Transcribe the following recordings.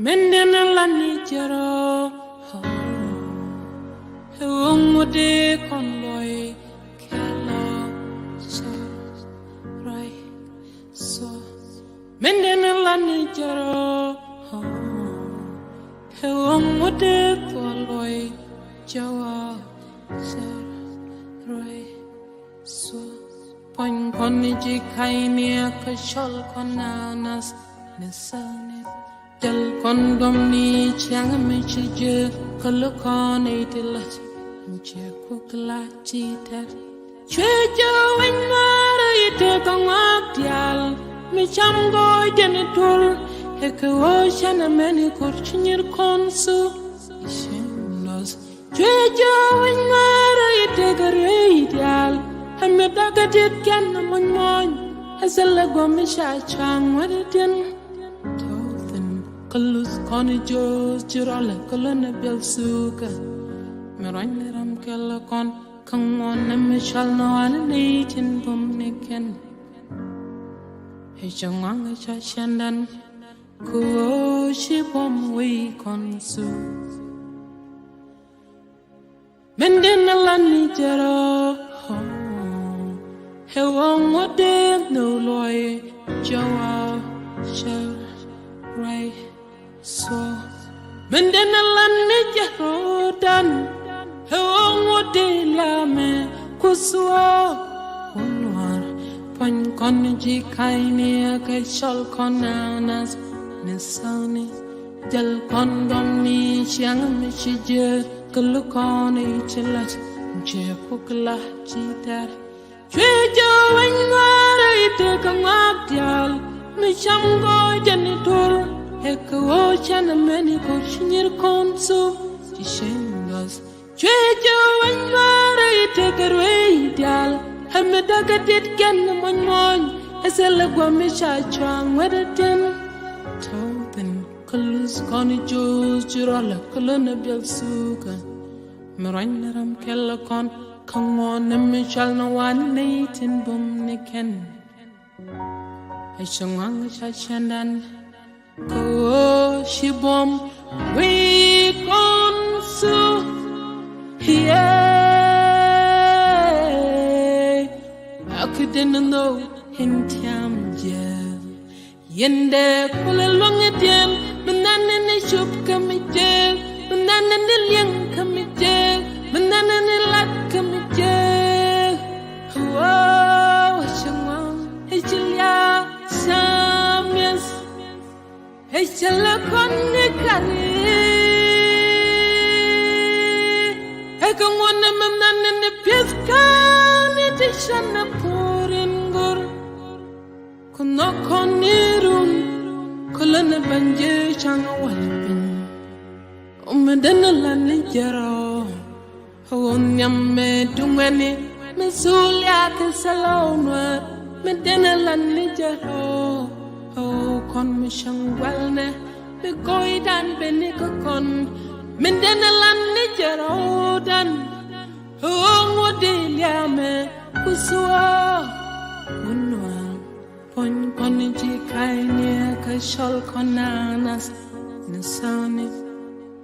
Mendena la nijero Hewongode konloy Kelo So Rai So Mendena la nijero Hewongode konloy Jawa So Rai So Pon koniji kaini akashol konanas Nesane Jal kondom ni chiang me chije kalokon itilat che kukla chitar chejo wenmara ite kangatial mi chamgo jenitul heko shana meni kurchinir konsu ishinos chejo wenmara ite gareidial hamedagatit ken mon asala gomisha chang wadatin Kalus koni jos jirala kalana belsuka Miranyaram kella kon kangwan na mishal no ananitin bumniken Hechangwang chashandan kuoshi bom we konsu Mendena lani jaro Hewang wade no loy jawa shar Rai So Mendena lani jarodan Hewongode lame kuswa Unwar Pon konji kaini akashol konanas Nisani Jal kondom ni chiang mishije Kalukoni chilat Je kukla chitar Chejo wenwara ite kangabdial Mishamgo janitor Heko chana meni koshinir konsu Tishendas Chejo wenmara ite garweidial Hamedagatit gen mon Esela gwamisha chang wedatin Tobin Kalus koni jos jirala kalana belsuka Miranyaram kella kon Kangwan nemishal na wanitin bumniken Hechangwang chashandan Koshibom we konsu I couldn't know hintiam jel Yende kula longetien Menanene shup kamijel Menanene liang kamijel Menanene lat kamijel Wow, Hechangwang Hechilia Samyas Hechala konne kare Hekongwana memnanene pieskane Tishana poringur Kuno konirun Kolana banje changa walpin Umedana lani jaro Hawonyame dungani Mesulia kasalonwa Medana lani jaro Oh, kon mishang walne be goidan be nikon mendena lanne jarodan oh modelia me kuswa unwa pon konji kaine ka shol konanas nisani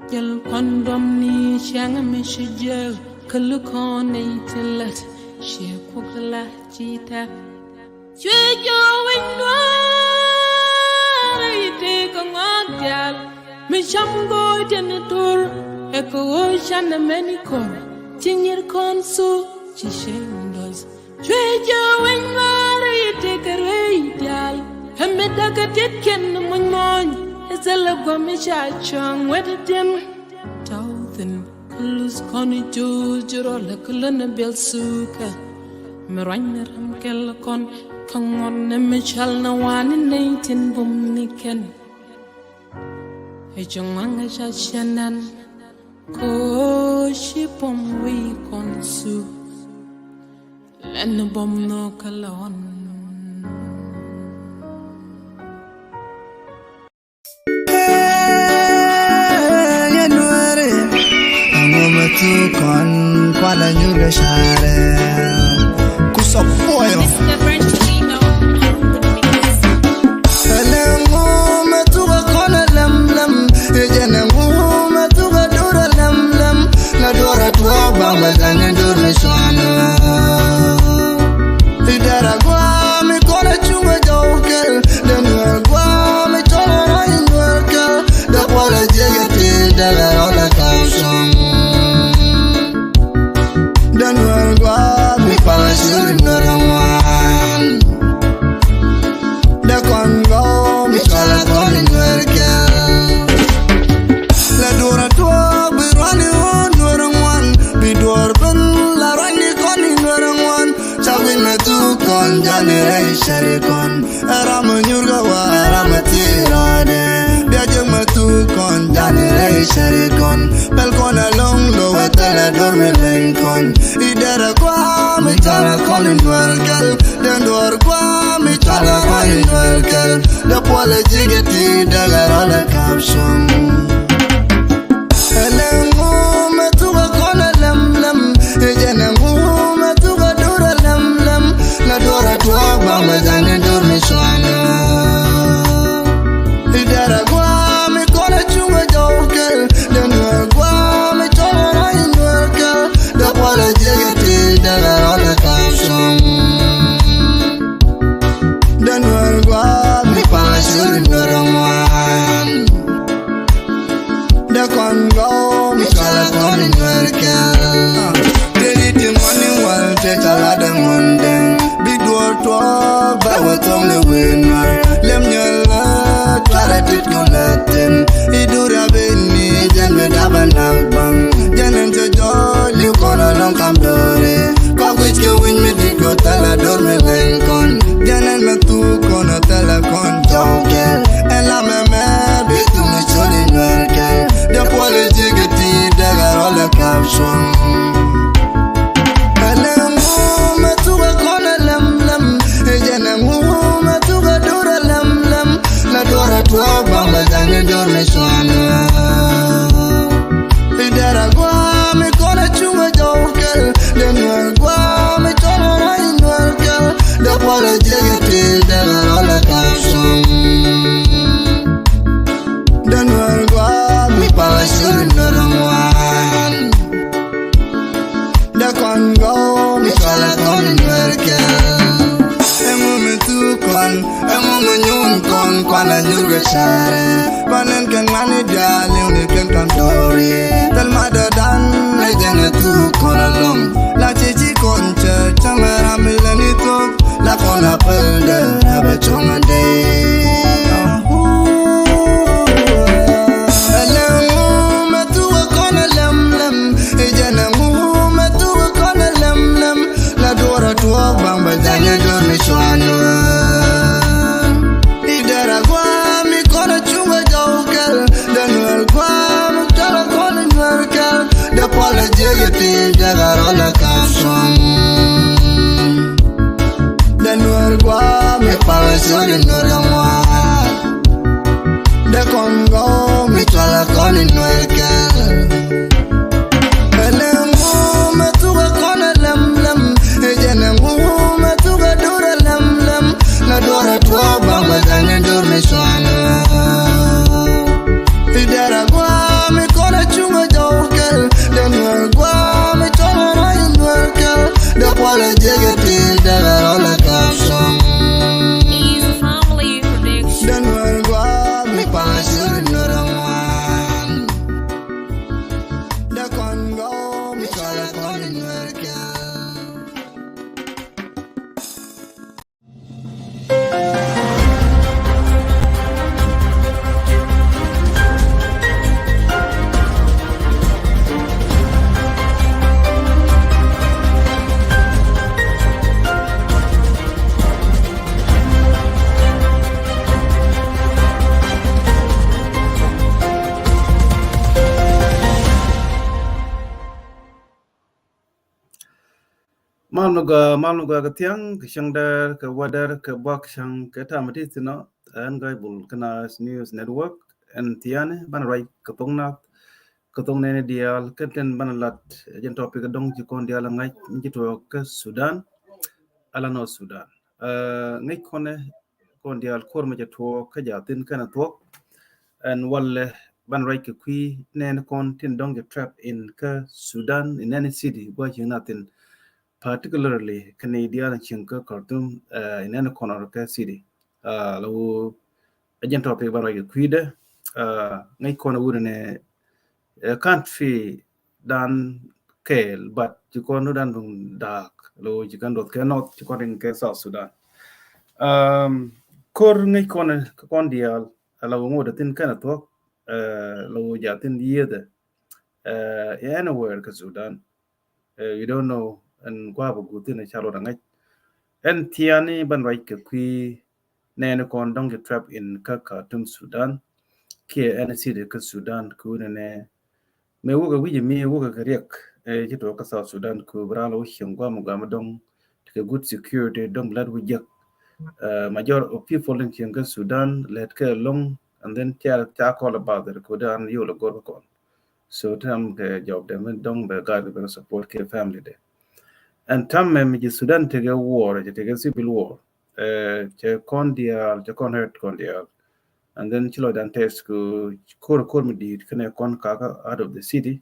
jel kondom ni shang mishje kalukon itilat she kukla chita chejo wenwa Mishamgo janitor Eko shana menikor Tinyir konsu Chishendos Chejo wenmara yiteke reidial Hamedagatit ken mon Ezela gwamisha chang wedatin Tauthin Kulus koni jurola kulana belsuka Miranyaram kella kon Kangwan nemishal na wani naitin bumniken Hechangwang chashandan Koshibom we konsu Lenubom no kalon tu con quale nyuga share kuso foyo elengu metuga kona lem lem ejenengu metuga dura lem lem la dora tua bamba zanye dura shana idara gwa mi kona chunga joker denwa gwa mi chona rain worker da kwala jegete daga ola kaushon denwa gwa mi pala shuri norawan da kongo mi chala koni worker la dora tua birwani norawan bidor ben la rani koni norawan chawin me tu kon janere sharikon aram nyurga wa aram tirade biajeng me tu kon janere sharikon pel kon along lo wetala dorme lenkon idara kwa mi chala koni worker den dor kwa mi chala koni worker da pole jigeti daga rola caption elengu metuga kona lem lem ejenengu metuga dura lem lem la dora tua bamba zane dormi shana idara gwa mi kona chunga joker denwa gwa mi chona rain worker da kwala jegeti daga rola caption denwa gwa mi pala shuri noraman da kongo mi chala koni worker dediti money wal te chala da monde big door to ba watom le winner lem nyala twara tit kulaten idura beni janme dabanang bang janen se jolly kona long kam dore kwa which ke win me diko tala dorme lenkon janen me tu kona tala kon jonkel ela me bitu me choli worker da pole jigeti daga rola caption elengu metuga kona lem lem ejenengu metuga dura lem lem la dora tua bamba zane dorme shana idara gwa mi kona chunga joker denwa gwa mi chona rain worker da pole jigeti daga rola caption denwa gwa mi pala shuri norawan da kongo mi chala koni worker emu me tu kon emu me nyun kon kwana nyurga share panen ken mani dali uni ken kantori tel madadan lejene tu kon along la chichi konche chamera mileni tok la kona pelde abe chonga day elengu metuga kona lem lem ejenengu metuga kona lem lem la dora tua bamba zanye dormi shwana idara gwa mi kona chunga joker denwel gwa mi chala kona worker da pole jegeti daga rola caption denwel gwa mi pala shuri norawan da kongo mi chala koni worker elengu metuga kona lem lem ejenengu metuga dura lem lem la dora tua bamba zane dormi shana idara gwa mi kona chunga joker denwa gwa mi chona rain worker da pole jegeti daga rola caption denwa gwa mi pala shuri norawan da kongo mi chala koni worker malnuga ka tiang ka shangda ka wadar ka bak shang ka tamati tino an gai bul kana news network and tiane ban rai ka pongna ketong ne dial keten banalat jen topic dong ci kon dial ngai ci to ke Sudan ala no Sudan ngai kone kon dial kor ma to ka jatin kana to and walle ban right ke kui nen kon tin dong get trap in ka Sudan in any city go nothing particularly Canadian chinka Khartoum in any corner of the city lo agent topic ban right ke kui de ngai kone wurene can't fi dan kel but jikonu dan dum dak lo jikan dot cannot jikonin ke South Sudan kor ngai kon dial ala ngo da tin kana to lo jatin yede anywhere ka Sudan you don't know and kwa bu gutin chalo da ngai en tiani ban right ke kui ne kon dong get trap in ka Khartoum Sudan ke NC ka Sudan ku ne me woga wiji mi woga kariek jito ka South Sudan ku bralo shingwa mugama dong take good security dong blood wujak major of people in Chinga Sudan let ke long and then cha call about it ku dan yo lo gor ko so tam ke job them dong be guide be support ke family de and tam me ji Sudan take a war take a civil war che kon hurt kondial and then chilo dan test ku kor mi di kene kon kaka out of the city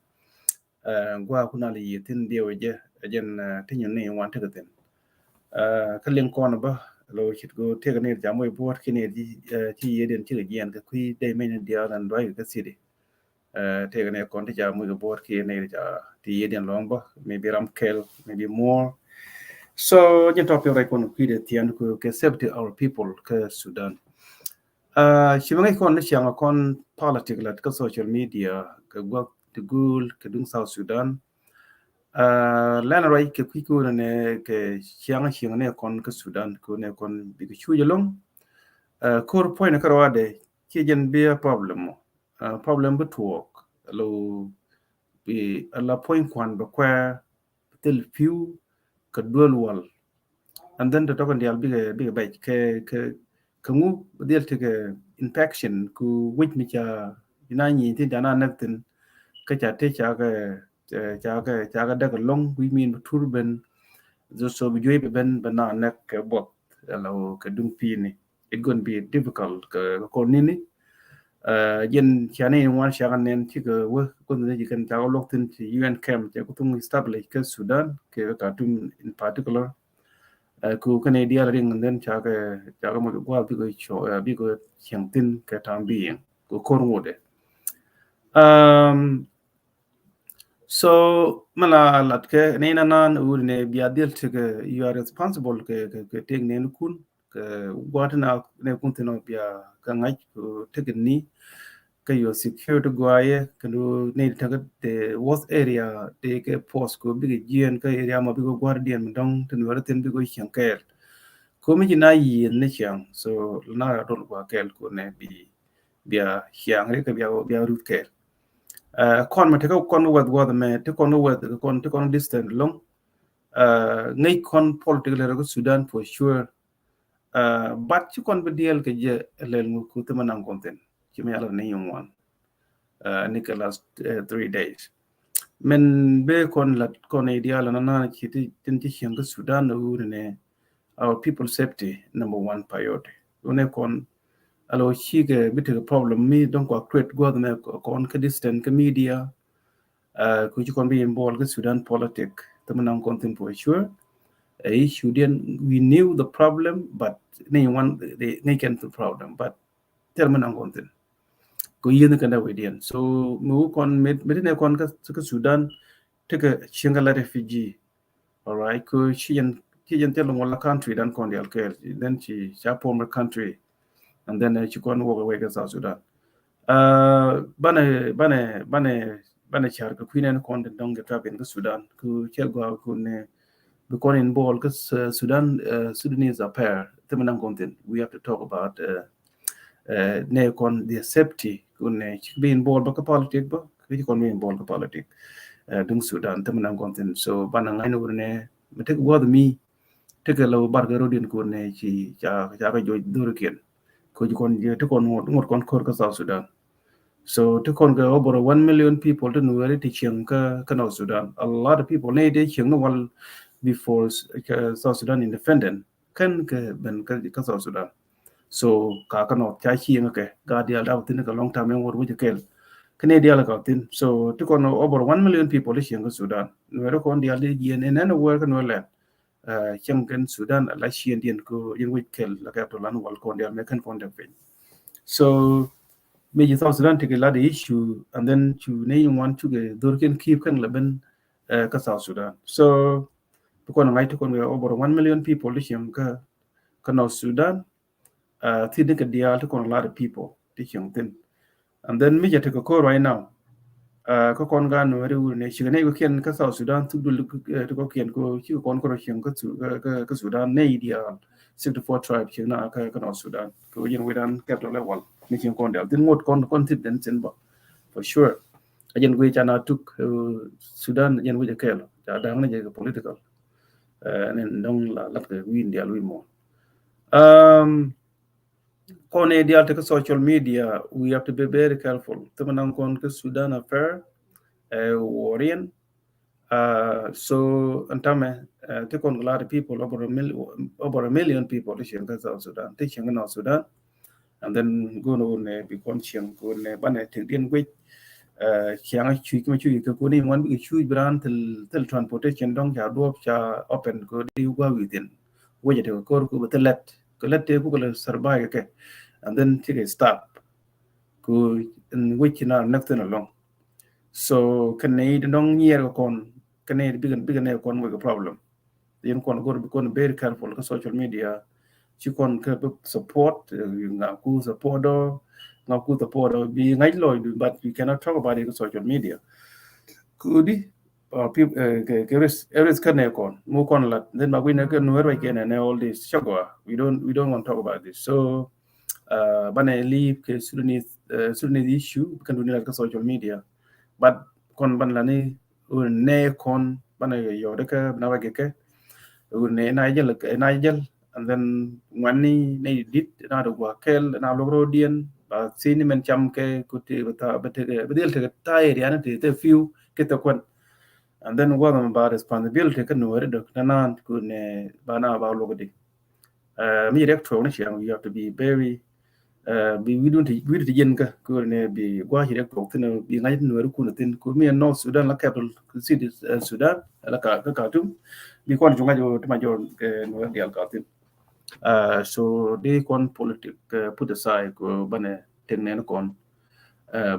gwa kuna li yitin dia waje ajen tinyo ne wan ta gaten kalin kon ba lo chit go te ne jamoy bot kine di ti yeden ti gen ka kui de men dia dan doi ka city te ne kon ti jamoy bot ki ne ja ti yeden long ba maybe ram kel maybe more so jen top yo kon kui de tian ku ke safety our people ka Sudan shibangai kon ne siang kon politics lat ka social media ka gwa the goal ke dung South Sudan lana rai ke kwiku ne ke siang ne kon ka Sudan ko ne kon bi chu yelong kor point ka rawade ke jen be a problem but work lo bi ala point kwan ba kwa tel few ka dual wal and then the token dial big ba ke kamu dial te ke infection ku which mi cha inani tin dana naktin ka cha te cha ga daga long we mean turban so we joy ben bana nek bot lo ka dung pini it going to be difficult ko nini yen chane wan shagan nen ti ga wo ko ne ji kan ta lok tin ti UN camp ja ko tung establish ka Sudan ke ka tum in particular ku kane dia ring den cha ga mo gwa bi go cho bi go chang tin ka tam bi ko kor ngode so mala latke ne nan urne biadil tike you are responsible ke take ne kun ke watna ne kun tino bia kangai ko take ni ke your security guaye ke do ne take the worst area de ke post ko bi gen ke area ma bi go guardian dong tin wala tin bi go shankel ko mi na yi ne chang so na dol gwa kel ko ne bi bia hyang re ke bia rut kel kon ma te ko kon wad me te kon wad kon te kon distant long ngay kon political le Sudan for sure but ci kon be diel ke je lel mu ku te manan konten ci me ala ne yong Nicholas 3 days men be kon la kon ideal na ci tin ci xeng Sudan ne our people safety number one priority one kon alo chige bitte problem mi donc ko create god me kon ka distant ka media ku ci kon be involved with Sudan politics temen content for sure issue then we knew the problem but they can the problem but temen content ko yin ka da wedian so mu kon med ne kon ka Sudan take chingala refugee all right ko chiyen telo wala country dan kon dial kel then chi former country and then she kon walk away to South Sudan bane char ko kwinen kon de dong get up in Sudan ku chego ku ne be kon in ball cuz Sudan Sudanese are pair temen content we have to talk about ne kon the safety ku ne be in ball ba politics ba ku kon be in ball ka politics dung Sudan temen content so bana ngai no ne me take go me take a low barga rodin ku ne chi cha ga jo dur ken ko kon je te kon ngot kon kor ka South Sudan So to con go over 1 million people to know to Chiang ka Sudan. A lot of people need to Chiang no before South Sudan independent kan ka ben ka South Sudan. So ka no cha Chiang ke ga dia da tin ka long time ngor wu ke kene dia la ka tin. So to con over 1 million people to Chiang Sudan. No con dia li yen en work no la Chiang kan Sudan la Chiang dien ko yen wi kel la ka to lan wal con dia me kan con de. So maybe South Sudan take a lot of issue and then to name one to the Durkin keep kan laban ka South Sudan. So because ngai to kon over 1 million people this young ka North Sudan thi de ka dia to kon a lot of people this young thing. And then me take a call right now. Ka kon ga no ru ne shi ne ko ken ka South Sudan to do to ko ken ko chi kon ko shi ka Sudan ne dia 64 tribes shi na ka North Sudan ko yin we dan capital level ni chi kon da tin ngot kon tin den sen ba for sure ajen we chana tuk Sudan ajen we ke lo da da ne je political nen dong la lat ke win dia lui mo kon e dia te social media we have to be very careful teman kon ke Sudan affair warrior so antame take on a lot of people over a million people in South Sudan teaching in Sudan and then go no ne be conscious go ne bane te din we chiang chui kuma chui ko ni mon bi chui brand tel transportation dong ja do cha open go di wa within we je ko let te ko survive ke and then take a stop go in which na next along so can need dong year kon can need big ne kon with a problem yen kon go very careful ka social media chi kon ka support nga ku support do nga ku support bi ngai loy but you cannot talk about it on social media kudi people every kan ne kon mo kon la then ma wina kan wer wa ken ne all this shagwa we don't want to talk about this so bana leave ke Sudanese issue kan dunia ka social media but kon ban la ni ne kon bana yo de ka na wa ke ne Nigel and then ngani ne dit na do wa kel na lo rodien ba sini men cham ke kuti bata bedel te tai riana te few ke to kon and then what about responsibility kan no redo na ku ne bana ba lo gadi mi rector ne chiang you have to be very bi we do yen ka ko ne bi gwa hi rector tin bi ngai no ku ne tin ku mi no Sudan la capital city Sudan la ka tum bi kon junga jo ma jo no dial ka tin so they kon politic put aside ko bane tenne kon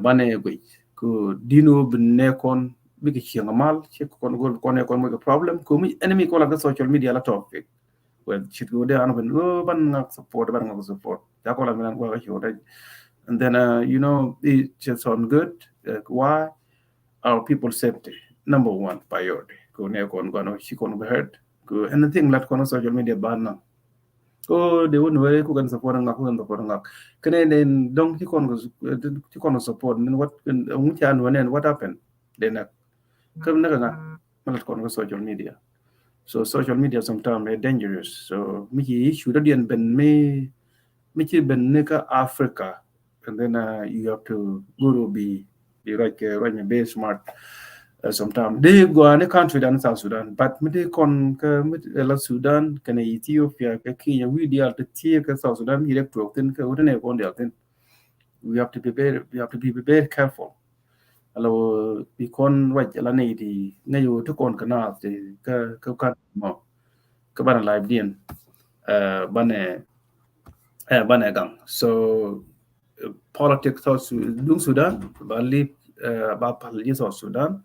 bane go ko dino bne kon bi ki chenga mal che kon go kon mo problem ko mi enemy ko la social media la topic well chit go de an ben ban nga support ya ko la men ko ga and then it just sound good why our people safety number one priority ko ne kon go shi kon be heard ko anything lat kon social media ban na ko de won we ko kan support nga ko kan support nga kene den dong ci kon support nen what mu ci an wonen what happened de nak kam naka nga malat kon ko social media so social media sometimes is dangerous so mi ci issue da dien ben mi ci ben ne ka Africa and then you have to go to be right be smart sometimes they go on a country than South Sudan but me they kon ka la Sudan kana Ethiopia ka Kenya we deal to tie ka South Sudan direct to tin ka udane kon deal tin we have to be very careful alo bi kon right la nei di ngayo to kon kana ka mo ka ban live dien bane bane gang so politics South Sudan ba li ba pal South Sudan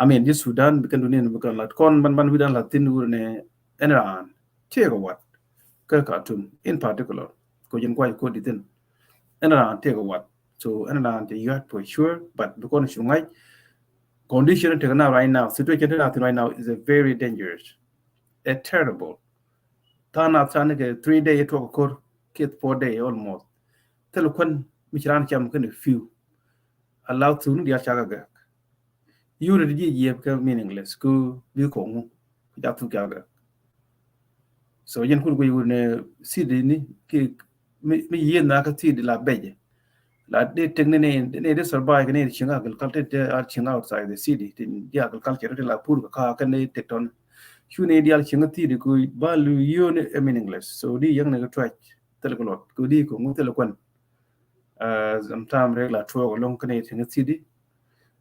I mean, this Sudan bikin dunia ni bukan lat kon ban bidan Latin urne Iran take what ke Khartoum in particular ko jen kwai ko ditin Iran take what so Iran you have for sure but because shungai condition take now right now situation right now is a very dangerous a terrible tana tana ke 3 day to ko kit 4 day almost telu kon michran cham kan few allow to dia chaga you really yep ka meaningless ku bi ko mu ja tu ga so yen kun ko yune sidi ni ki mi yen na ka ti la beje La de tekne ne de survive ne chinga agriculture de are chinga outside the city tin ya agriculture de la pur ka kan ne tekton shune di al chinga ti de ko balu yone meaningless so di yang ne try telekolot ko di ko mu telekon sometimes regular tro long kan ne chinga city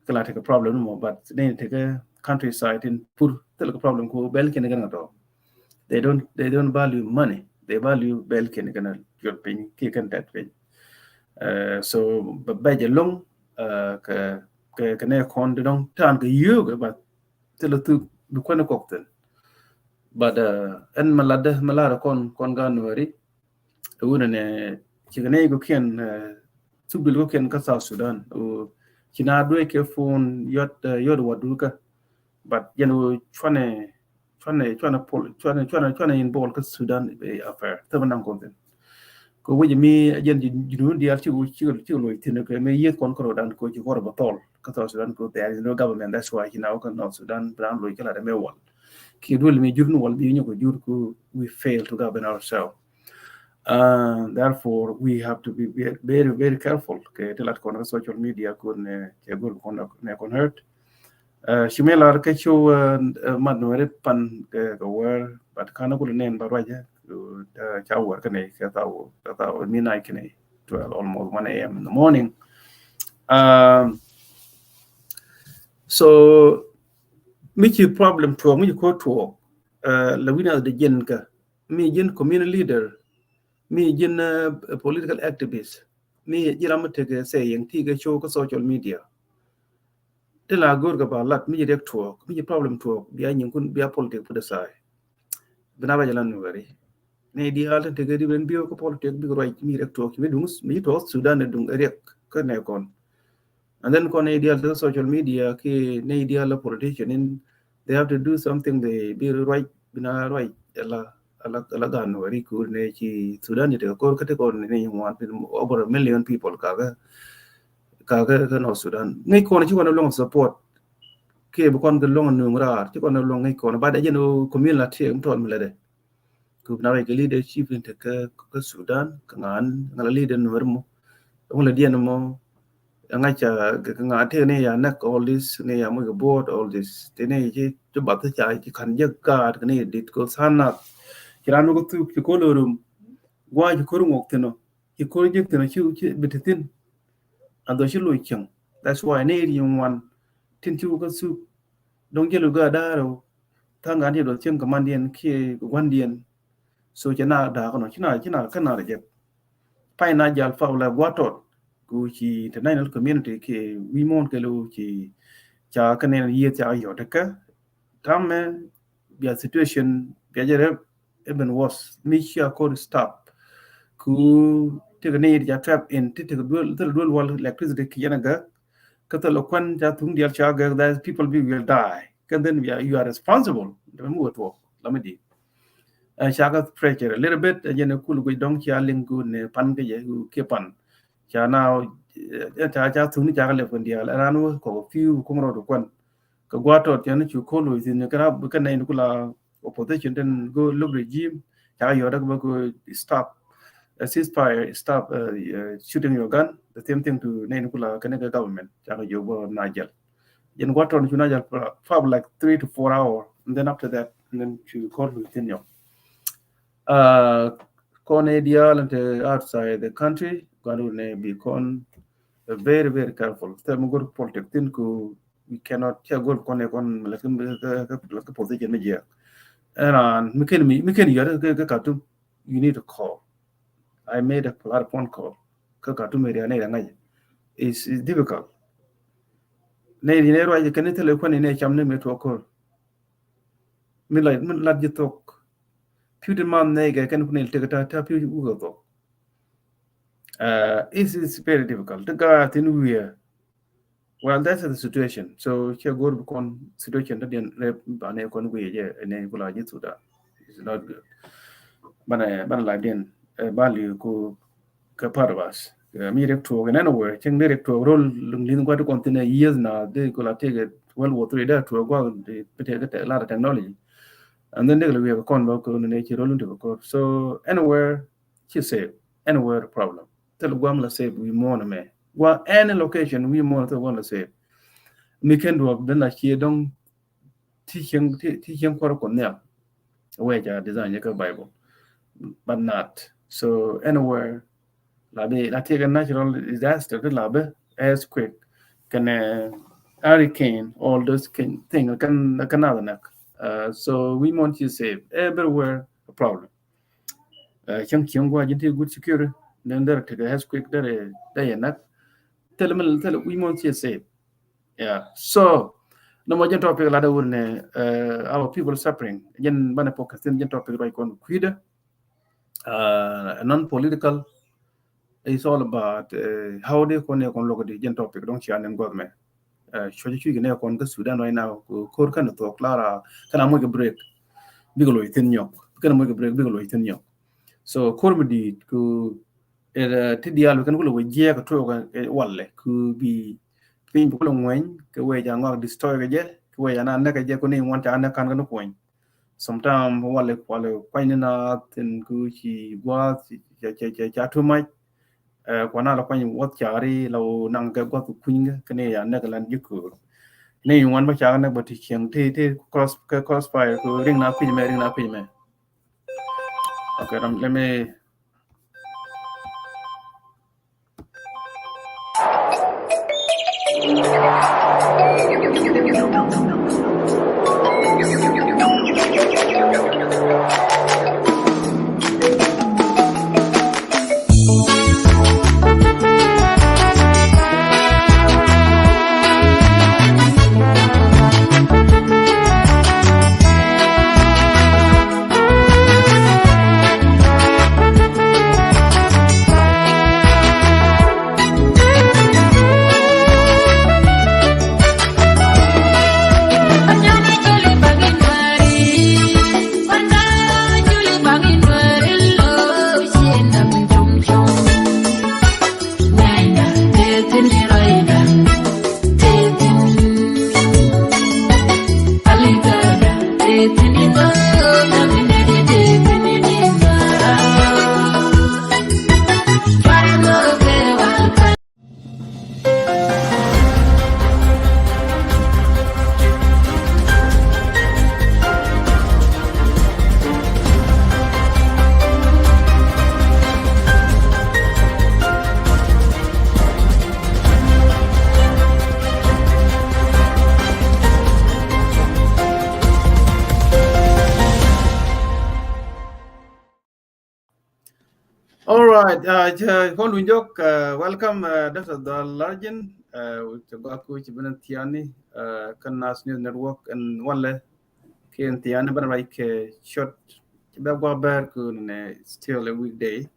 kala take a problem mo but ne take a countryside in pur telek problem ko bel ken gan to they don't value money they value bel ken gan your pin ki kan that pin so ba je long ka ne kon de dong tan ka yu ba tele tu du ko na kokten but en malada kon ga nuari wona ne chigane go ken tubil go ken ka South Sudan o kina do ke phone yot wadu ka but chwane in bol ka Sudan be affair taban konten ko wiji mi jen jinu dia chi lo tin ko me yet kon ko dan ko chi ko ba tol ka South Sudan ko there is no government that's why kina ko North Sudan brand lo kala da me wal ki dole mi jurnu wal bi nyoko jur ko we fail to govern ourselves. Therefore, we have to be very, very careful. Okay, telat kon social media kon ke gur kon ne kon hurt. Shimela ke chu manwere pan ke wer but kana kul nen barwaja cha wer kane ke taw midnight kane 12 almost 1 a.m. in the morning. So Michi problem to mi ko to la wina de jen ka mi jen community leader mi jen political activist mi jiram te say yang ti ga show ko social media de la gor ga ba lat mi direct to mi problem to biya nyin kun biya politics fu da sai bina ba jalan ngari ne di halta te ga di ben biyo ko politics bi right mi direct to mi dungus mi to Sudan dung rek ko ne kon and then kon ideal to social media ki ne ideal politician in they have to do something they be right bina right ala gan wari ku ne chi Sudan ni ko ka te ko ne wan over a million people ka no Sudan ngai ko chi ko long support ke bu kon ga long nu ra chi ko long ngai ko ba da jeno community am ton mele de ku na re leadership in te ka Sudan ka ngan ngala leader no mo ngala dien mo ngacha nga te ne ya nak all this ne ya mo board all this te ne ji to ba ta cha ji kan je ka ne dit ko sana kirano ko tu ko lorum gwa ji ko ngok teno ji ko ji teno chi bititin ando chi lo chang that's why ne ri one tin chu ko su dong je lu ga da ro ta ngan je do chen ka man dien ki wan dien so chana da ko no china kana re je pai na jal fa la gwa tot ku chi international community ke we mon ke lo chi cha ka ne ye cha yo de ka tam bia situation bia jere even worse me sure could stop ku te ne ya trap in te dul wal electricity ki yana ga ka to lo kwan ja tung dia cha ga that people will die and then you are responsible the mu to la me di shaka pressure a little bit and kul go dong cha lingu ne pan ke ye ke pan cha now cha thuni cha le kon dia ranu ko few ko ro kon ka gwato cha ne chu ko lu tin ka ka nei kula opposition then go look regime cha yo da go stop ceasefire stop shooting your gun the same thing to nei kula ka ne government cha yo go Niger yen gwato ni Niger for like 3 to 4 hours and then after that and then to call within you Canadian and outside the country, going be very, very careful. Tell good protecting we cannot check good con like position media. And you need to call. I made a lot of phone call. It's difficult. Nay, you know, I can tell you when in a cham name to occur. Me like you talk. Pewter man nega can put take a tap you go. It's very difficult. The guy in we well that's the situation. So here go con situation that then rep bane con we yeah and then go like to that. It's not good. But like then value ko ka part of us. Me rep to and anywhere. Cheng rep to role lung qua to continue years now. They go like take it World War III there to go they take a lot of technology. And then we have a convoke on the nature roll. So anywhere she said, anywhere problem. Tell Guamla say we mourn me. Well, any location we want to save. We can do then like here don't teaching for a way design your Bible, but not. So anywhere, like take a natural disaster, the earthquake, can hurricane, all those things can other. So we want to save everywhere a problem. Chang Kyung wa jinti good security, then there take a earthquake there not. Tell we want to save. Yeah. So no more topic la da wurne our people suffering. Jen bana focus jen topic right on quida. Non-political. It's all about how they connect on local jen topic don't share and government. Shoji chu gene kon ga Sudan right now ko kan to clara kana mo break bigolo itin yok. Kana mo break bigolo itin yok. So korbidi ku ti dialu kan ko je ka to walle ku bi pin ko ngwen ke we ja ngok destroy ke je ke we na na ke je ko ni won ta na kan ko point sometimes wale kwai na tin ku chi gwa cha too much ko na la kwai wat cha ri lo nang ke gwa ku kun ke ne ya na ka lan ju ku ne won ba cha na ba ti chiang ti cross fire ku ring na pi me okay let me. All right, Kon Winjok, welcome, Dr. Dalarjin, to Gaku Chiban Tiani, Kanas News Network, and Wale, Kian Tiani, but like short, Babar, still a weekday,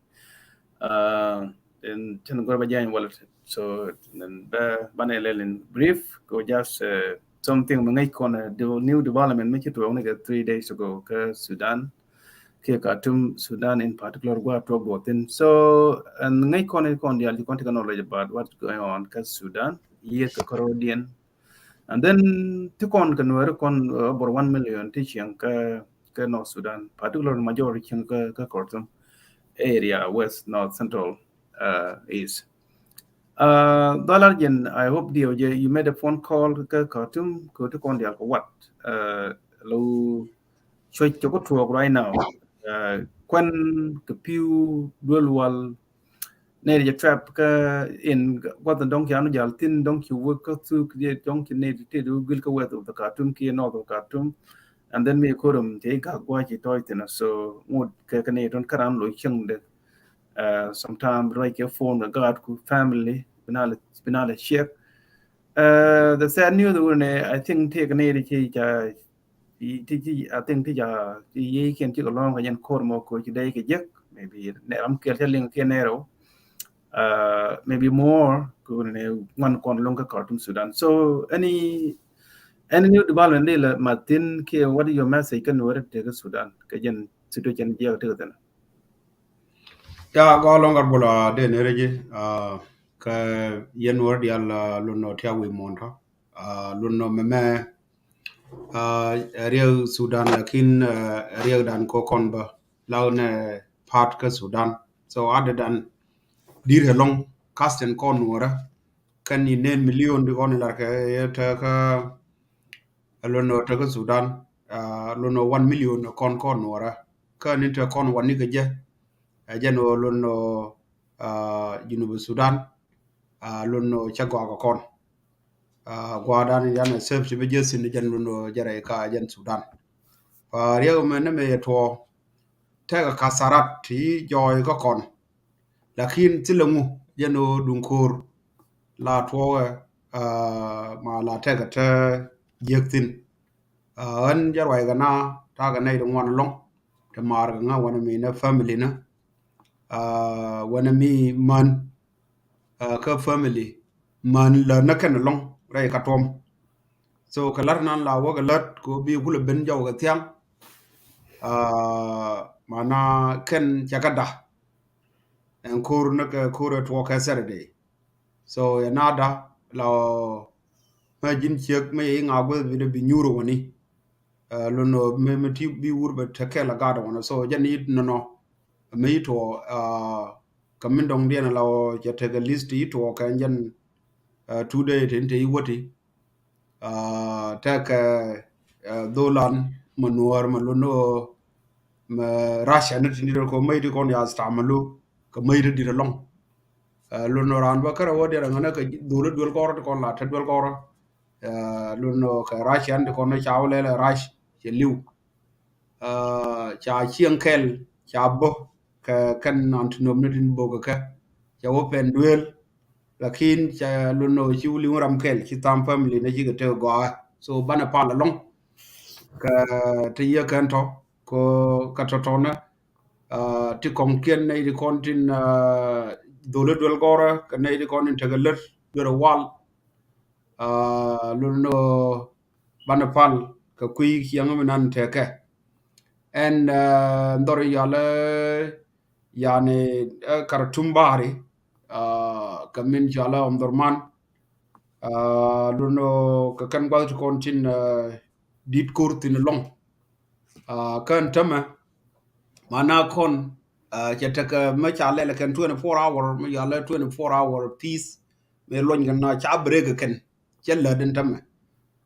in Chanagorbajan wallet. So, Banel in brief, go just something Mangakon, the new development, make it to only 3 days ago, Sudan. Khartoum, Sudan in particular, go to Botin. So, and ngay kon the alcoholic knowledge about what's going on because Sudan, yet the Corodian, and then to can work on over 1 million teaching North Sudan, particular majority Khartoum area, west, north, central, east. Dalarjan, I hope you made a phone call to Khartoum, go to Kondial for what? Low choice to right now. When the pew dual wall near the trap in what the donkey and jaltin donkey work through the donkey need to do good weather of the cartoon key north of cartoon and then we could take a guachi toitina so would kakane don't karam lo chung that sometimes like your phone the guard family binale share the sad news I think take an age I thinkที่can take alongกันยันโคตรโมกุจะได้ก็เยอะ maybe เนี่ยผมเกิดที่เรื่องแค่นี้เราmaybe more กูเนี่ยวันก่อนลงกับKhartoum Sudan so any new development นี่ละมาตินคือ what is your message กันว่าเรื่องSudan ก็ยัน situation เยอะเท่านั้น Ya go longar bula de nereje ka yen word yalla lunno tiawi monta lunno meme real Sudan lakin real dan ko konba laune part ka Sudan so other than dire long cast and kon wora kan ni nen million di kon lar ka ta ka lono ta ka Sudan lono 1 million kon wara ka ni ta kon wani ga je jano lono Junub Sudan lono chagwa ga kon gwadan yana safety be je sin jan lono jare ka jan Sudan riyo me ne me to ta ka kasarat ti joy ga kon lakin tilamu jano dunkor la towe ma la tega te yektin an jarwai gana ta ga nei dong wan long te mar nga wana mi na family na wana mi man ka family man la na kan long rai ka tom so kalar nan la wa galat ko bi gula ben jaw ga tiang mana ken jagada en kur na ka kur to ka Saturday so ya nada la ma jin chek ma yi nga gwe bi nyuro woni lono me ti bi wurbe take la gada wona so jani no me to kamin dong dia na law je te list yi to kan jan 2 day te yi woti ta ka dolan manuar malono ma rasha na tin ko mai di kon ya stamalu ka mai di long lono ran ba kara wodi ngana ka dole dol ko kon la ta dol ko lono ka rasha ande kon na chawle la rash che liu cha chiang kel cha bo ka kan antinom na din bo ka cha open duel lakin cha lono chi uli ram kel chi tam family na chi te go so bana pa la long ka te ye kan to ko ka to na ti kon ken nei di kontin dole dol gora ka nei di konin tagaller bero wal lono bana pal ka kui yang nan te ka en ndor yale yani Khartoum bari kamin jala omdurman luno ka kan gwa to kontin dit kurtin long kan tama mana kon chetaka ma chale la kan 24 hour ma yala 24 hour peace me lon ganna cha brega ken chella den tama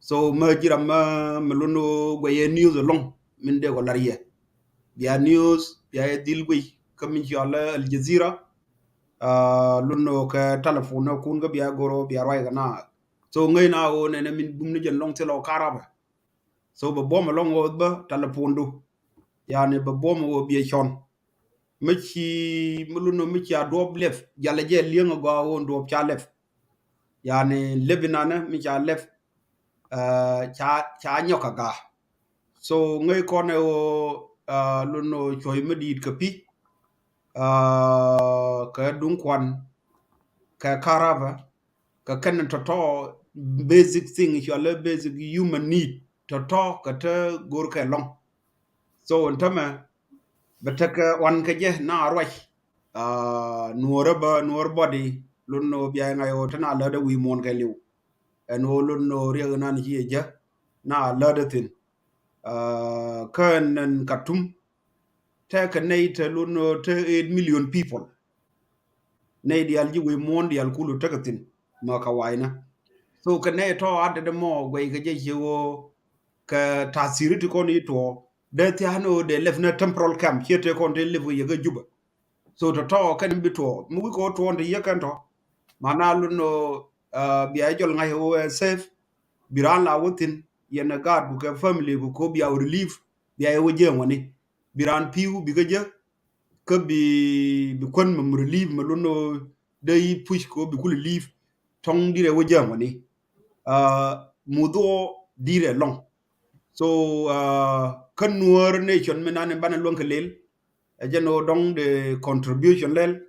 so ma jira ma luno gwaye news long min de ko lariye biya news biya dilgui kamin yala Al Jazeera lunno ka telephone kun ga biya goro biya rai gana so ngai na o ne min bum ni jen long telo karaba so ba bom long o ba telephone du yani ba bom o biya chon michi mulunno michi adob lef jalla je liengo go o ndo cha lef yani lebinana michi a lef cha nyoka ga so ngai ko ne o lunno choy medit ka pi ka dung kwan ka karava ka kan to basic thing you are basic human need to ka te gor ka long so ntama betaka wan ka je na arwai nuor body lunno biya ngayo tana la da wi mon ka liw en o lunno riya nan ji ja na la da tin kan Khartoum take nei te lunno te 8 million people nei di alji we mon di alkulu takatin ma ka waina so ka nei to adde de mo gwe ka je jewo ka tasiriti ko ni to de ti hano de lefna temporal camp chete ko de levu ye ga juba so to kan bi to mu ko to de ye kan to mana lunno biya jol ngai o safe biran la wutin yena gad bu ka family bu ko biya relief biya ye je woni biran piu bi ga je ka bi kon mam relief ma lunno day push ko bi kul leave tong dire wo je woni mudo dire long so kan nuor nation menane bana lon kelel jeno dong de contribution lel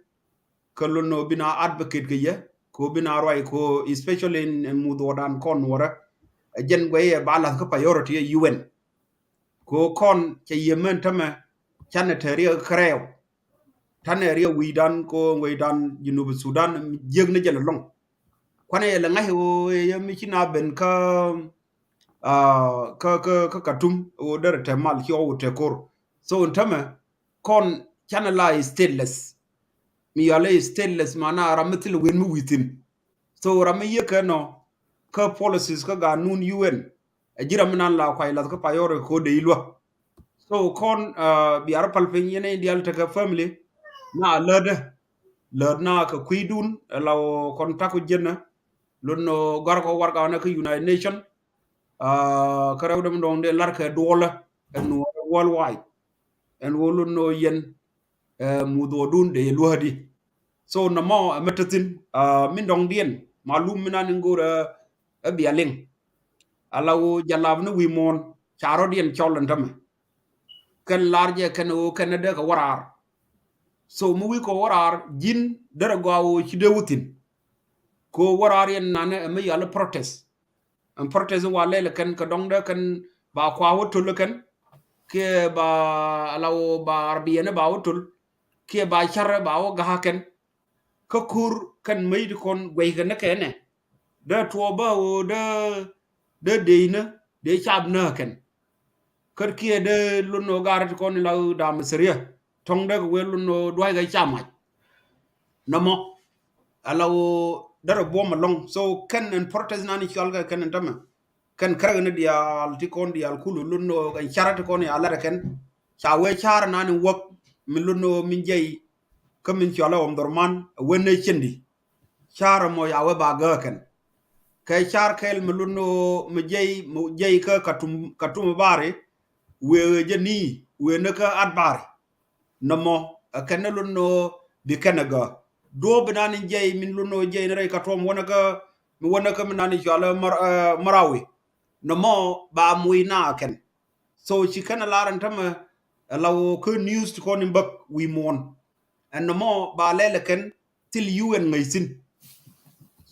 kolono bina advocate ke ye ko bina roi ko especially in mudo dan kon wora jen goye bala ko priority UN ko kon ke yemen tama chanetary krew taneria widan ko widan Junub Sudan jegne jela long kwane la ngahi o yemi kina ben ka Khartoum o der temal ki o te kor so ntame kon channel is stateless mi yale stateless mana ramatil wen mu witin so rami ye ke no ka policies ka ga nun UN ajira minan la kwai la ka payore ko de ilwa so kon biar palpin yene dial ta ka family na lade lad na ka kuidun law kon taku jenna lunno garko warga na ka United Nation ka rew dem don de larka dola en worldwide en wolunno yen mudo dun de luhadi so na mo metatin min dong dien malum minan ngora bialing alaw jalab no wi mon charo dien cholan tam kan larje kan o kan de ka warar so mu wi ko warar jin dara gawo ci de wutin ko warar yen nane me yalla protest en protest wa lele kan ka dong de kan ba kwa wotul kan ke ba alaw ba arbiyene ba wotul ke ba char ba o ga ken ka kur kan mai kon gwai ga na kene da to ba o de deina de chab na ken kar kia de lunno garat kon la da misriya tong de we lunno dwai ga chama namo alaw dara bom long so kan en protest nani chalga kan tama kan kara ne dial ti kon dial kulu lunno ga charat kon ya la ken cha we char nani wok min lunno min jey kamin chala om dorman wenne chendi char mo ya we ba ga ken kay char kel min lunno mi jey ka katum bare we jeni we ne ka adbare namo kana lunno bi kanaga do banani jey min lunno jey ne ka tom wona ka minani chala marawi namo ba muina ken so ci kana laran tama law ko news to kon mbak wi mon and namo ba lele ken til UN ngaisin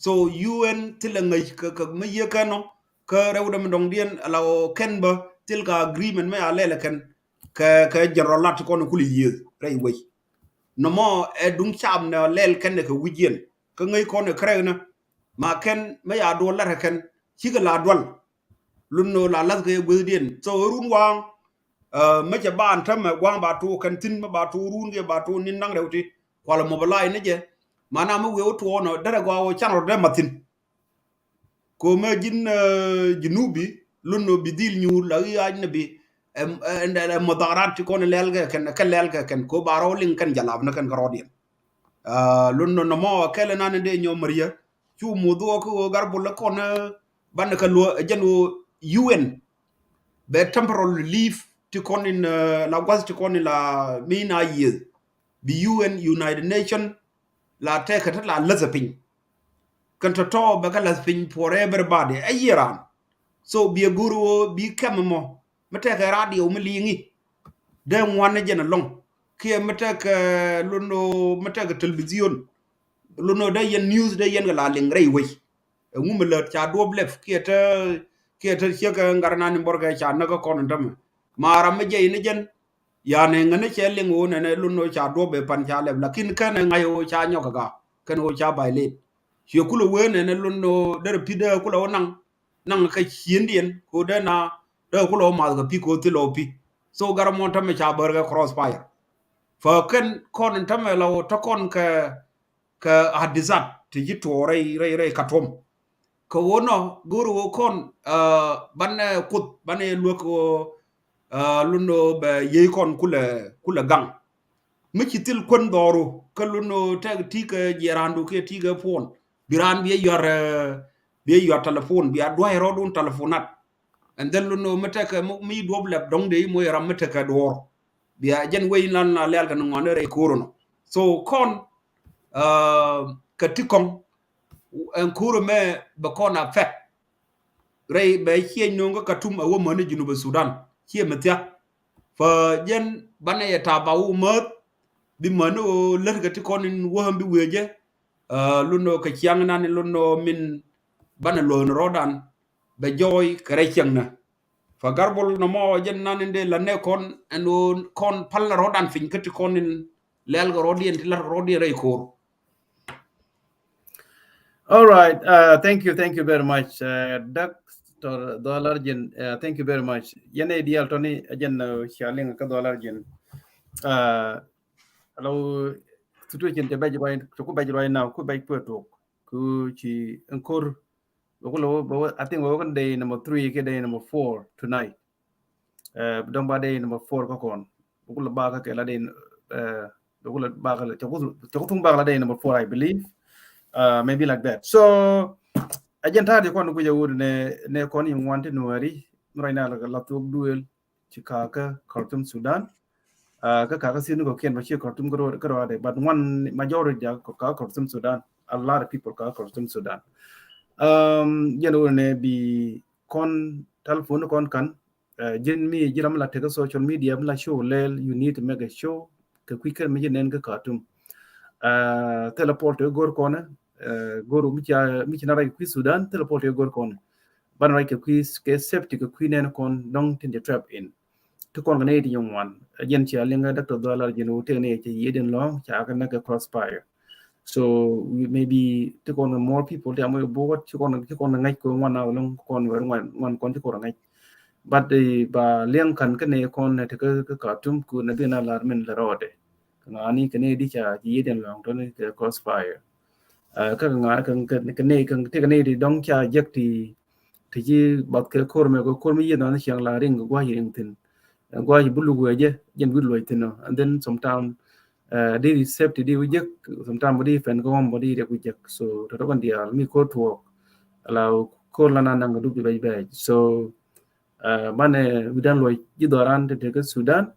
so UN til ngai ka me ye kano ka rewdam dong dien law ken ba til ka agreement me alele ken ka general to kon kuli ye ray way namo e dung cham na lel ken ka wujien ka ngai kon krena ma ken me ya do la ken ci ga la dwal lunno la la ga gudien so run wang me ja ban tam wang ba tu kan tin ba tu run ge ba tu nin nang rewti wala mo balai ne je mana mo we to no dara gwa o chano de matin ko me jin jinubi lunno bidil ñu la ya nabi en modarat ko ne lelga ken ko baro lin kan jalab na kan garodien lunno no mo kele nan de ño maria ci mu do ko garbu la ko na ban ka lo jenu UN be temporal relief to kon in la was to kon la mina year the UN United Nation la take la lazapin kan to be ka lazapin for everybody a yeran so be a guru be kammo mate ka radio mlingi de ngwane jena long ke mate ka luno mate ka television luno de yen news de yen la lingray we ngumela cha do blef ke ta cheka ngarna ni borga cha na ko kon ndam mara me je ni jen ya ne ngane chele ngo ne luno cha do be pan cha le lakin kan ngayo cha nyoka ga kan o cha baile she kulo we ne luno der pide kulo nang ka chiendien ko de na de kulo ma ga pi ko ti lo pi so garamo ta me cha borga cross fire fa kan kon ndam la to kon ka hadizat ti jito re katom ko wono guru kon ban kut ban luko luno be ye kon kula gang mi citil kon doru ko luno tag tika jerandu ke tiga phone biran bi yor telephone bi adwa rodun telefonat and then luno metaka mi doble dong de mo yaram metaka dor bi jen wey lan na lel kan ngone re korono so kon katikon en kuro me bakona fet rey be chien nongo katum awo mane Junuba Sudan chie metia fa jen bane ya tabawu mat bi mano lerga ti konin woham bi weje luno ka chiang nan luno min bane lon rodan be joy kare chiangna fa garbol no mo jen nan inde la ne kon en kon pal rodan fin kati konin lelga rodien ti la rodien rey kor. All right. Thank you very much, Dr. Dolarjin. Thank you very much. Yene ideal Tony again sharing ka Dolarjin. Hello, situation te baji right to ku baji right now ku baji to ku chi encore I think we can day number 3 ke day number 4 tonight don't ba day number 4 ko kon bukul ba ka ke la day bukul ba ka tung ba la day number 4 I believe maybe like that so agent hadi kon ko jawud ne kon yim wante nuari rayna la tuk duel ci kaka Khartoum Sudan ka kaka sinu ko ken ba ci Khartoum ko ade but one majority ka Khartoum Sudan a lot of people ka Khartoum Sudan ne bi kon telephone kon kan jen mi jiram la take social media la show lel you need to make a show ka quicker mi nen ka Khartoum teleport gor kona gor mi ci na ray ku Sudan teleport gor kona ban ray ka ku ke safety ka ku nen kon dong tin the trap in to kon ne di yong wan jen ci alinga doctor dollar jenu te ne ci yeden long cha ka na ka crossfire so maybe to kon more people they are board to kon ngai ko one hour long kon one kon to kon ngai but the ba liang kan ka ne kon ne ka Khartoum ku na dina larmen la rode ngani ka ne di cha yeden long to ne ka crossfire ka nga ka ne te ka ne di dong cha jek ti ji bat ke kor me ko kor mi yena chiang la ring gwa yin tin gwa yi bulu gwa je jen bulu tin and then sometimes they safety they reject sometimes body fen ko body de reject so to kan dia mi ko to allow ko lana nang du bi bay so bane bidan loy jidoran te ke Sudan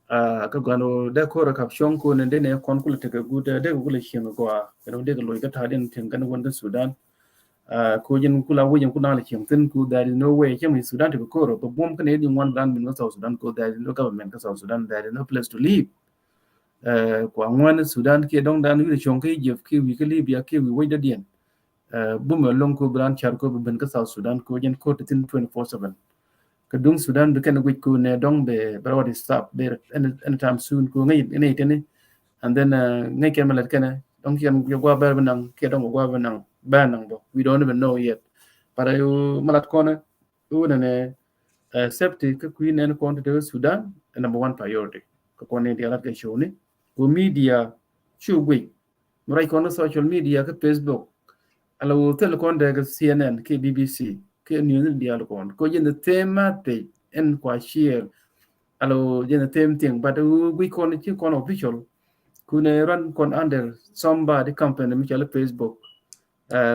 ka gano da ko rakap shon ko ne ne kon kula te guda de kula shin ko de loy ka tadin tin kan wanda Sudan ko jin kula wujin kuna la shin tin ku there is no way kem Sudan to ko but bom kan ne one land in South Sudan ko there is no government ka South Sudan there is no place to live kwa ngwan Sudan ke dong dan wi chong ke jef ke wi ke Libya ke wi wai da dien bu me long ko bran char ko ben ka South Sudan ko jen ko tin 24/7 ka dung Sudan be kan wi ko ne dong be brawadi stop there anytime soon ko ngai ne tene and then ngai ke malat kana dong kiam yo gwa ba nang ke dong gwa ba nang bo we don't even know yet para yo malat kona ne safety ka queen and quantity Sudan number one priority ko ne dia lat ke show ni ko media chugwi murai kono social media ka Facebook alo tel kon de CNN ke BBC ke news dia kon ko jen tema te en kwa share alo jen tem ting but we kon chi kon official kune run kon under somebody company mi chala Facebook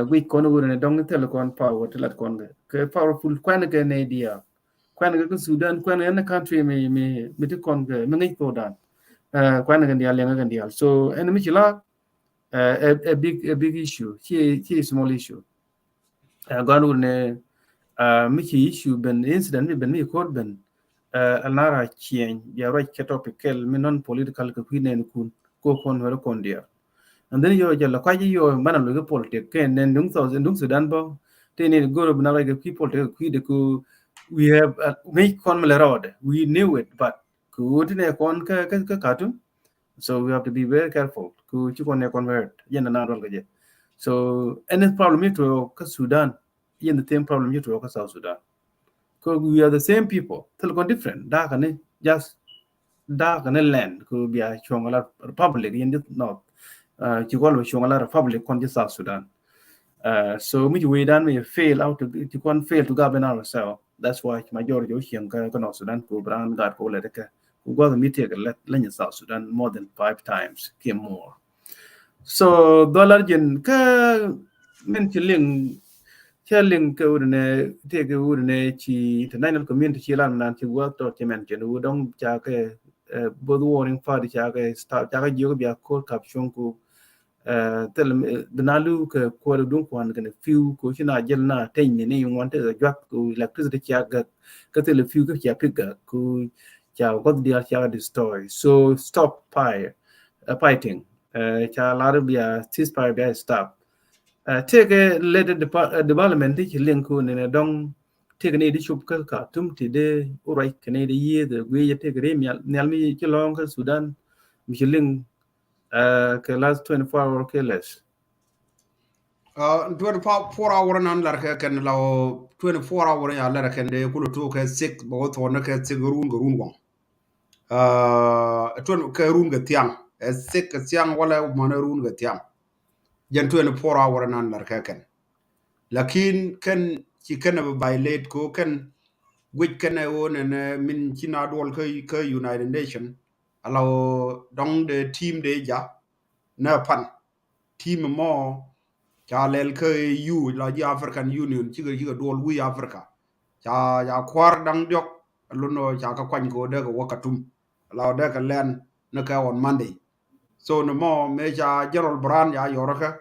we kon wona dong tel kon power tel kon ke powerful kwan ke ne dia kwan ke Sudan kwan en country me te kon ke me ngai to dan kwan ga dia lenga ga dia so en mi chila a big issue chi small issue ganu ne mi chi issue ben incident ben mi ko ben anara chien ya right ke topic kel mi non political ko hinen kun ko kon wero kon dia and then yo jalla kwa yo mana lo politics ken den dung Sudan bo te ne go na like people te ku de ku we have make kon melerode we knew it but ku ne kon ka Khartoum so we have to be very careful ku chi kon ne convert yen na ron ga je so any problem it ka Sudan yen the same problem it ka South Sudan because we are the same people tel kon different da kan just da kan land ku bi a chongala republic yen not chi kon chongala republic kon South Sudan so we dan we fail out to kon fail to govern ourselves that's why majority of Chiang ka North Sudan ku brand got ko le ka ku go the meeting let South Sudan more than 5 times came more so dollar jen ka men chiling ka urne te ka urne chi international community chi lan nan chi work to men chen u dong cha ke both warring party cha ke start cha ka yo bia ko caption ku tel benalu ke ko dun kwan ke few ko china jel na ten ne you want to jak ku electricity cha ga ka tel few ka cha pick ku cha got dia cha destroy so stop fighting cha larabia ceasefire bia stop take a later developmentที่เรื่องคุณเนี่ยต้อง take ในที่ชุบก็ทุ่มที่ได้อะไรกันในที่ยี่แต่เวีย take เรื่องเนี่ยมีจะลองก็สุดานมีเรื่องque last 24 hour que less 24 hour nan lar ke ken law 24 hour ya lar ken de kulu to ke sik bo to na ke sik run won ton ke run ga tiang sik ke tiang wala mo na run ga tiang jen 24 hour nan lar kaken lakin ken ci kana violate ko ken which kana won and min china dol ka United Nation allow dong the team de ja na pan team mo cha lel ka yu la ji African Union ci ga dol wi Africa cha ya kwar dang jok luno cha ka kwan ko de ko wakatum la de ka len na ka on Monday so no mo me cha Gerald Brand ya yoraka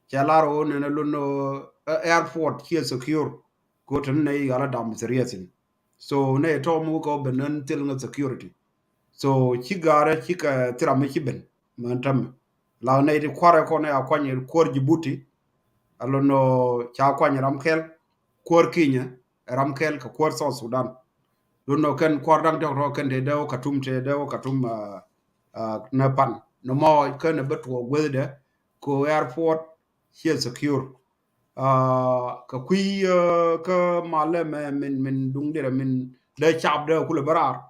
cha laro ne luno airport here secure ko tan ne yala dam serious so ne to mu ko benen til nga security so ci gare ci ka tirame ci ben man tam la ne di kware ko ne akwanye kor Djibouti alono cha kwanye ramkel kor Kenya ramkel ka kor South Sudan luno ken kor dang to ken de dew katum te dew katum na pan no mo ken betwo gwede ko airport here secure ka kwi ka male me min dung dire min de chab de kula barar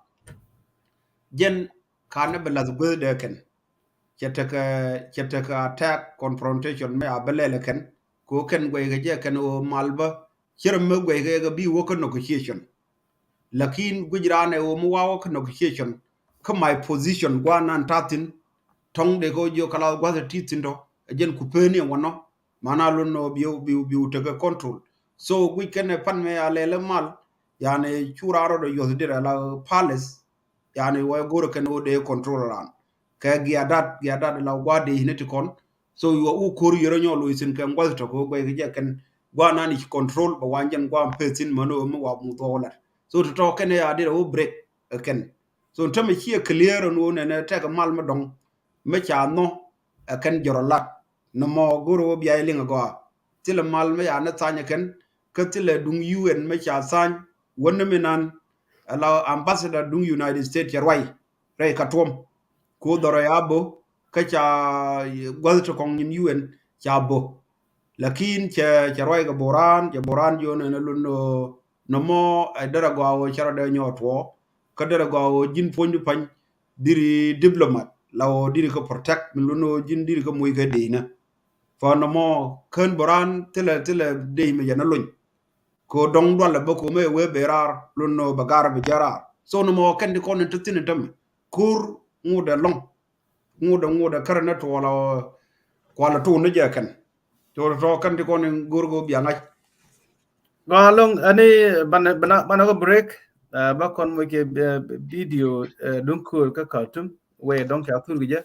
jen kana bela gwede ken chetaka attack confrontation me abelele ken ko ken gwe je ken o malba chiram me gwe ga bi wo kan negotiation lakin gujrane o mu wawo kan negotiation ka my position gwanan tatin tong de go jo kala gwa titindo jen ku peni wono mana luno biu tege control so we can pan me alele mal yani churaro do yosdira la palace yani way goro ken o de control ran ka giadat la gwade hineti kon so yo u kor yoro nyolo isin kan gwal to ko gwe je ken gwana ni control ba wanjan gwa pesin mano mo wa mu dola so to ken ya de o break ken so tame chi clear no ne te ka mal ma dong me cha no ken joro lat no mo goro bi ay linga go tile mal me ya na tanya ken ka tile dung UN me cha san wonne minan ala ambassador dung United States yarwai re katom ko doro yabo ka cha gwalto kong in UN cha bo lakin cha roi ga boran yo ne luno no mo dara go awo chara de nyotwo ka dara go awo jin pondu pan diri diplomat lawo diri ko protect min luno jin diri ko moy ga deina fa no mo ken boran tele de me yana luñ ko dong do la bako me we berar luno bagar bi jara so no mo ken di ko ne tutin tam kur ngude long ngude karana to wala to ne jakan to kan di ko ne gurgo bi angai go along ani bana go break ba kon mo ke video dunkur ka cartoon we don ka tur gije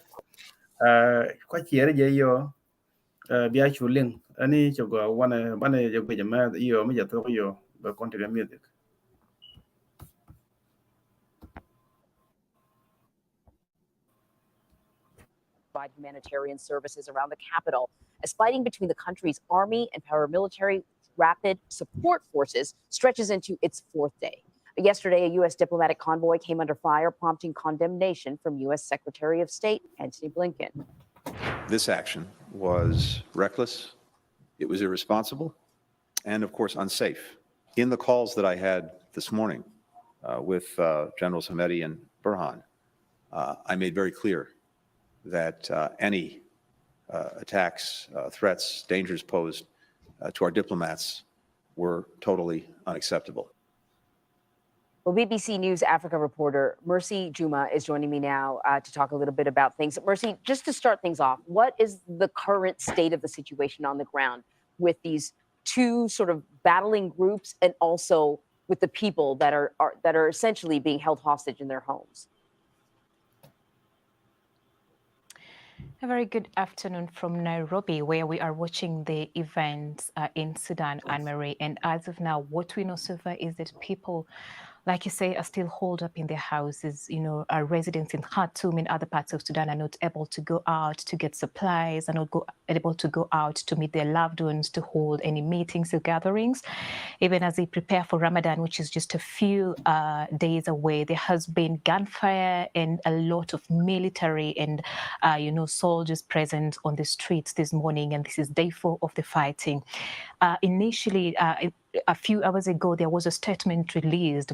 kwa chiere je yo bia chuling ani chogo wana bana je go jama yo mi jato yo ba kon te music. Provide humanitarian services around the capital as fighting between the country's army and paramilitary rapid support forces stretches into its fourth day. Yesterday, a U.S. diplomatic convoy came under fire, prompting condemnation from U.S. Secretary of State Antony Blinken. This action was reckless, it was irresponsible, and of course unsafe. In the calls that I had this morning with Generals Hamedi and Burhan, I made very clear that any attacks, threats, dangers posed to our diplomats were totally unacceptable. Well, BBC News Africa reporter Mercy Juma is joining me now to talk a little bit about things. Mercy, just to start things off, what is the current state of the situation on the ground with these two sort of battling groups, and also with the people that are essentially being held hostage in their homes? A very good afternoon from Nairobi, where we are watching the events in Sudan, Anne-Marie. And as of now, what we know so far is that people, like you say, are still holed up in their houses. You know, our residents in Khartoum and other parts of Sudan are not able to go out to get supplies, are not able to go out to meet their loved ones, to hold any meetings or gatherings. Even as they prepare for Ramadan, which is just a few days away, there has been gunfire and a lot of military and, soldiers present on the streets this morning. And this is day 4 of the fighting. Initially, a few hours ago, there was a statement released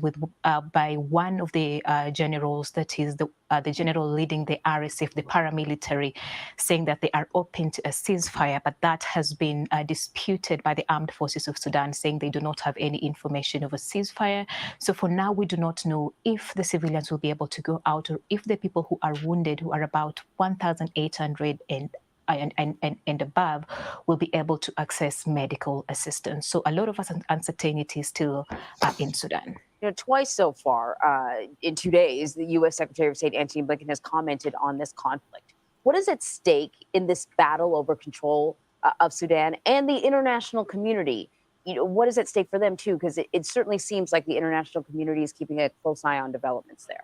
by one of the generals, that is the general leading the RSF, the paramilitary, saying that they are open to a ceasefire, but that has been disputed by the armed forces of Sudan, saying they do not have any information of a ceasefire. So for now, we do not know if the civilians will be able to go out, or if the people who are wounded, who are about 1,800 and above, will be able to access medical assistance. So a lot of uncertainty still in Sudan. You know, twice so far in 2 days, the U.S. Secretary of State Antony Blinken has commented on this conflict. What is at stake in this battle over control of Sudan and the international community? You know, what is at stake for them too? Because it certainly seems like the international community is keeping a close eye on developments there.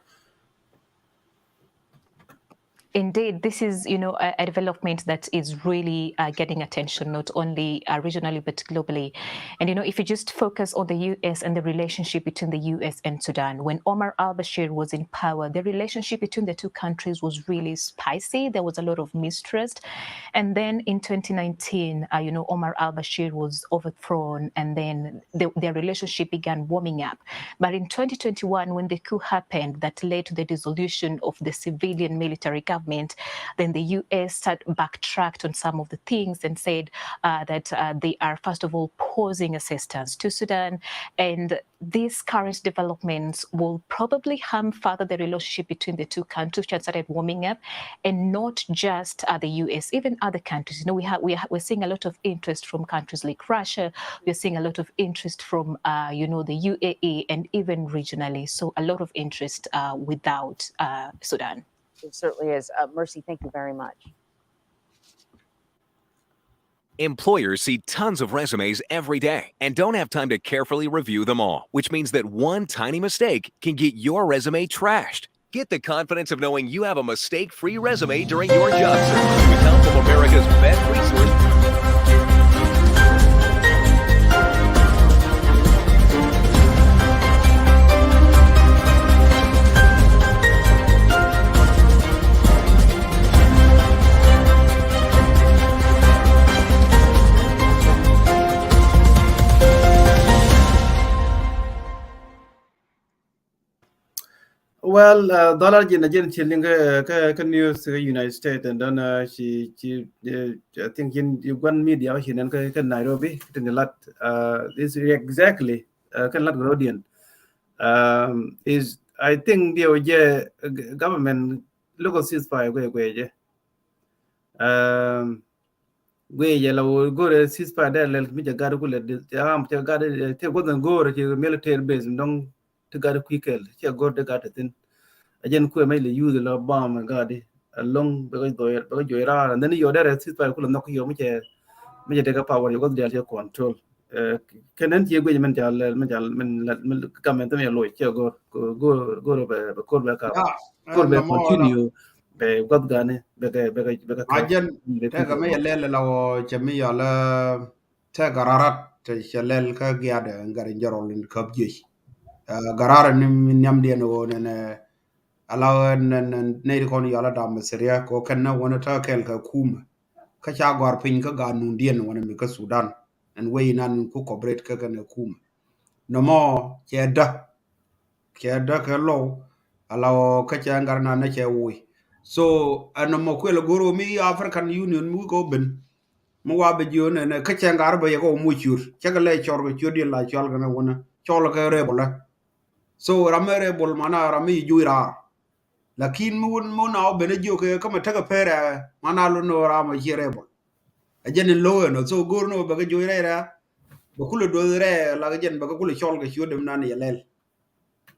Indeed, this is, a development that is really getting attention, not only regionally, but globally. And, if you just focus on the U.S. and the relationship between the U.S. and Sudan, when Omar al-Bashir was in power, the relationship between the two countries was really spicy. There was a lot of mistrust. And then in 2019, Omar al-Bashir was overthrown, and then their relationship began warming up. But in 2021, when the coup happened that led to the dissolution of the civilian military government, then the U.S. backtracked on some of the things and said that they are, first of all, pausing assistance to Sudan. And these current developments will probably harm further the relationship between the two countries, which had started warming up, and not just the U.S., even other countries. We're seeing a lot of interest from countries like Russia. We're seeing a lot of interest from, the UAE, and even regionally. So a lot of interest without Sudan. It certainly is. Mercy, thank you very much. Employers see tons of resumes every day and don't have time to carefully review them all, which means that one tiny mistake can get your resume trashed. Get the confidence of knowing you have a mistake-free resume during your job search with help of America's best resource. Well, dollar jin ajin chilling ka news United States, and then she I think in one media she nan ka Nairobi in the lot is exactly kan lot Grodien is I think the government local ceasefire we lo go to ceasefire there let me ga ku le ga te go go to military base don't to ga ku kel che go de ga tin again ku mai le use the bomb gadi along because do era and then you there ceasefire ku no ku yo me de ga power you go there to control kenen ti go men jal men comment me lo che go ko be ka ko be continue be god gane be ajen te ga me lele lawo chemi yala te gararat te shalel ka giade ngari jarol kab jesh garara nim nyamde no ne alaw ne ko ni yala dam seria ko kenna wona ta kel ka kuma ka cha gor pin ka ga nun dien wona mi ka Sudan en we nan ku cooperate ka kana kuma no mo cheda ka lo alaw ka cha ngar na che wi so an mo kwelo goro mi African Union mu go ben mu wa be jone ne ka cha ngar ba ye ko mu chur cha ga le chor go chudi la chol ga na wona chol ka rebola so ramere bol mana rami juira lakin mu na bene joke kama taka pere mana lo no rama jirebo ajene lo no so gorno baga joire ra ba kula do re la jen baga kula chol ga shodem nan yelel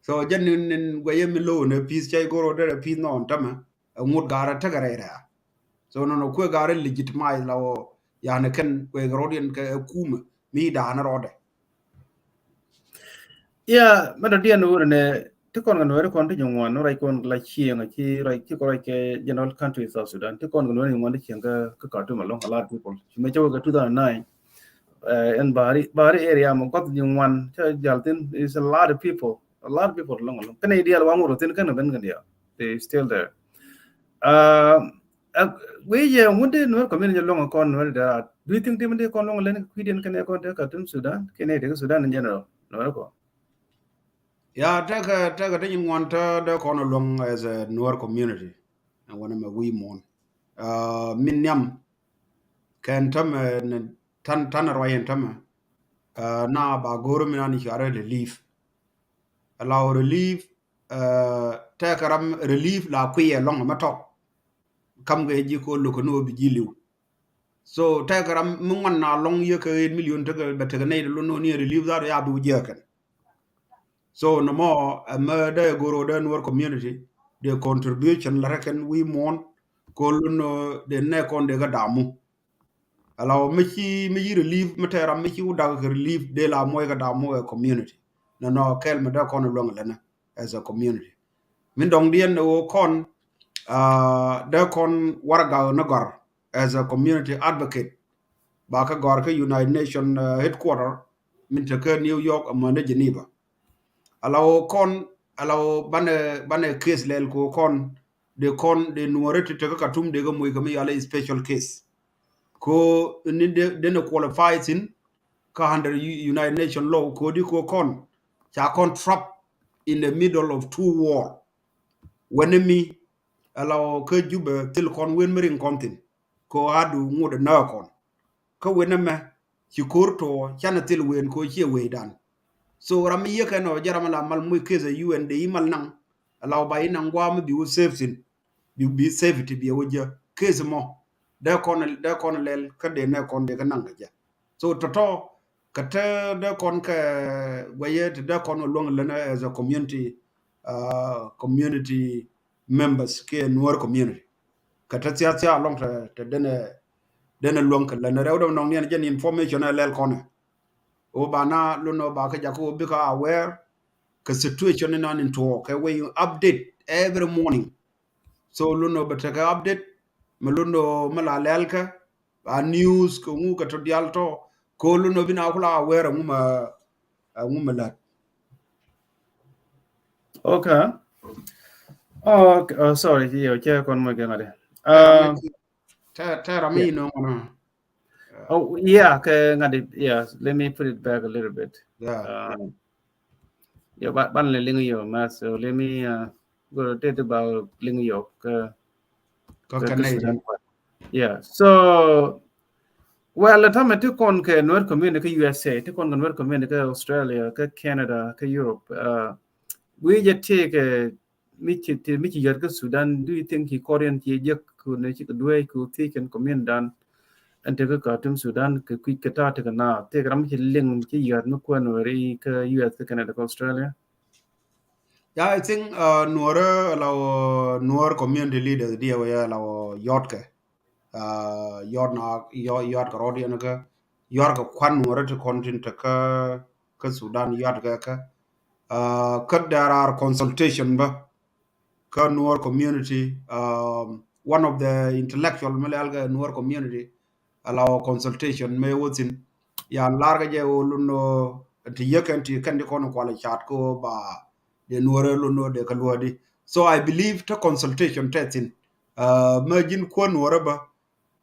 so jenin goye mi lo ne pis chay goro de pis non tama ngut gara taka re ra so no ko gara legitimize lawo yani ken we grodien ka kuma mi da na rode yeah but the no ne to kon no kon to jongwan no rai kon la chieng chi rai chi ko rai ke general countries of Sudan to kon no ni mon chieng ka ka to malong a lot of people me cho ga 2009 in bari area mo got jongwan cha jaltin is a lot of people long kan ideal wanguro tin kan ben kan dia they still there we ye wunde no community long kon no da do you think they kon long len kwiden kan kon de Khartoum Sudan kene de Sudan in general no ko Yeah, take a thing want the corner long as a newer community. And when I'm a wee mon. Minyam can tam tan Ryan tama. Na ba goro minani share relief. Allow relief take ram relief la quay along a matop. Come ga ji ko look no be so take ram mungan na long ye ka 8 million take but take na no near relief that ya bu jerkan. So no more a murder goro den work community the contribution la reckon we mon ko no de ne kon de ga damu alaw mi relief metera mi uda relief de la moy ga damu a community no kel me da kon long lena as a community min dong dien o kon da kon warga na gor as a community advocate ba ka gor ka United Nation headquarter min ta ka New York amana Geneva alaw kon alaw bane case lel ko kon de nuorete te ka tum de ga moy ga mi ala special case ko ni de no qualifies in ka under United Nation law ko di ko kon cha kon trap in the middle of two war when me alaw ka juba til kon wen merin kontin ko adu ngude na kon ka wen me ci korto chana til wen ko ci we dan so ram ye ka no jarama la mal muy keza UN de imal nang alaw bay nang gwam bi wo safety bi safety bi woja keza mo da kon lel ka de ne kon de ka nang ja so toto ka te da kon ka wayet da kon long lena as a community members ke nuor community ka ta tia long te dene long ka lena rew do nong ne jen information lel kon o bana luno ba ka jako bi ka aware ka situation in an to ka we update every morning so luno ba ta ka update maluno mala lelka a news ko ngu ka to dialto ko luno bina kula aware nguma lat okay oh sorry yo che kon mo ngade ta rami no oh yeah ngade yeah let me put it back a little bit yeah yeah ban le ling yo ma so let me go to about ling yo ka Sudan yeah so well the time to kon ke nor community USA to kon nor community Australia ka Canada ka Europe we just take Michi yar ka Sudan do you think he Korean ti je ku ne chi ku dwe ku ti ken community dan ante ka Khartoum Sudan ka ku ka ta ta na te gram chi ling chi yar no ko no ri ka US ka Canada ka Australia yeah I think nuor community leaders dia we law yotke yod ka rodi ka yor ka kwan nuor to content ka Sudan yod ka there are consultation ba ka nuor community one of the intellectual malalga nuor community allow consultation me wotin ya larga je luno ti yekanti kandi kono kwala chat ko ba de nuor luno de kalwadi so I believe to consultation testing majin ko nuor ba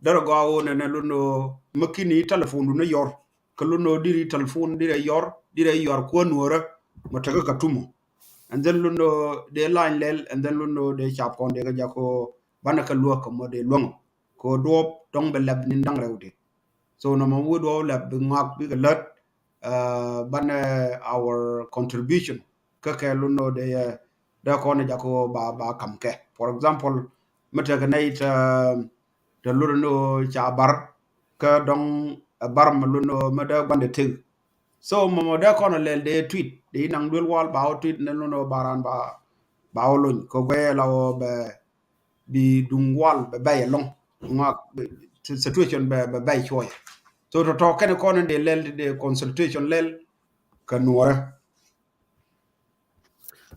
dara go awone ne luno makini telephone no yor ka luno diri telephone dire yor ko nuor mataga katumo and then luno de line lel and then luno de chap kon de ga ko banaka luwa ko de long ko do dong be lab ni ndang rewde so no mo wodo lab be ngak bi galat ban our contribution ka ke luno de da ko ne jako ba kam ke for example meta ga night de luno cha bar ka dong bar ma luno ma da bande tig so mo da kono lel de tweet de nang dul wal ba tweet ne no baran ba olon ko be lawo be bi dung wal be bay long ngak situation be bay choy so to talk ken kono de lel de consultation lel kan wora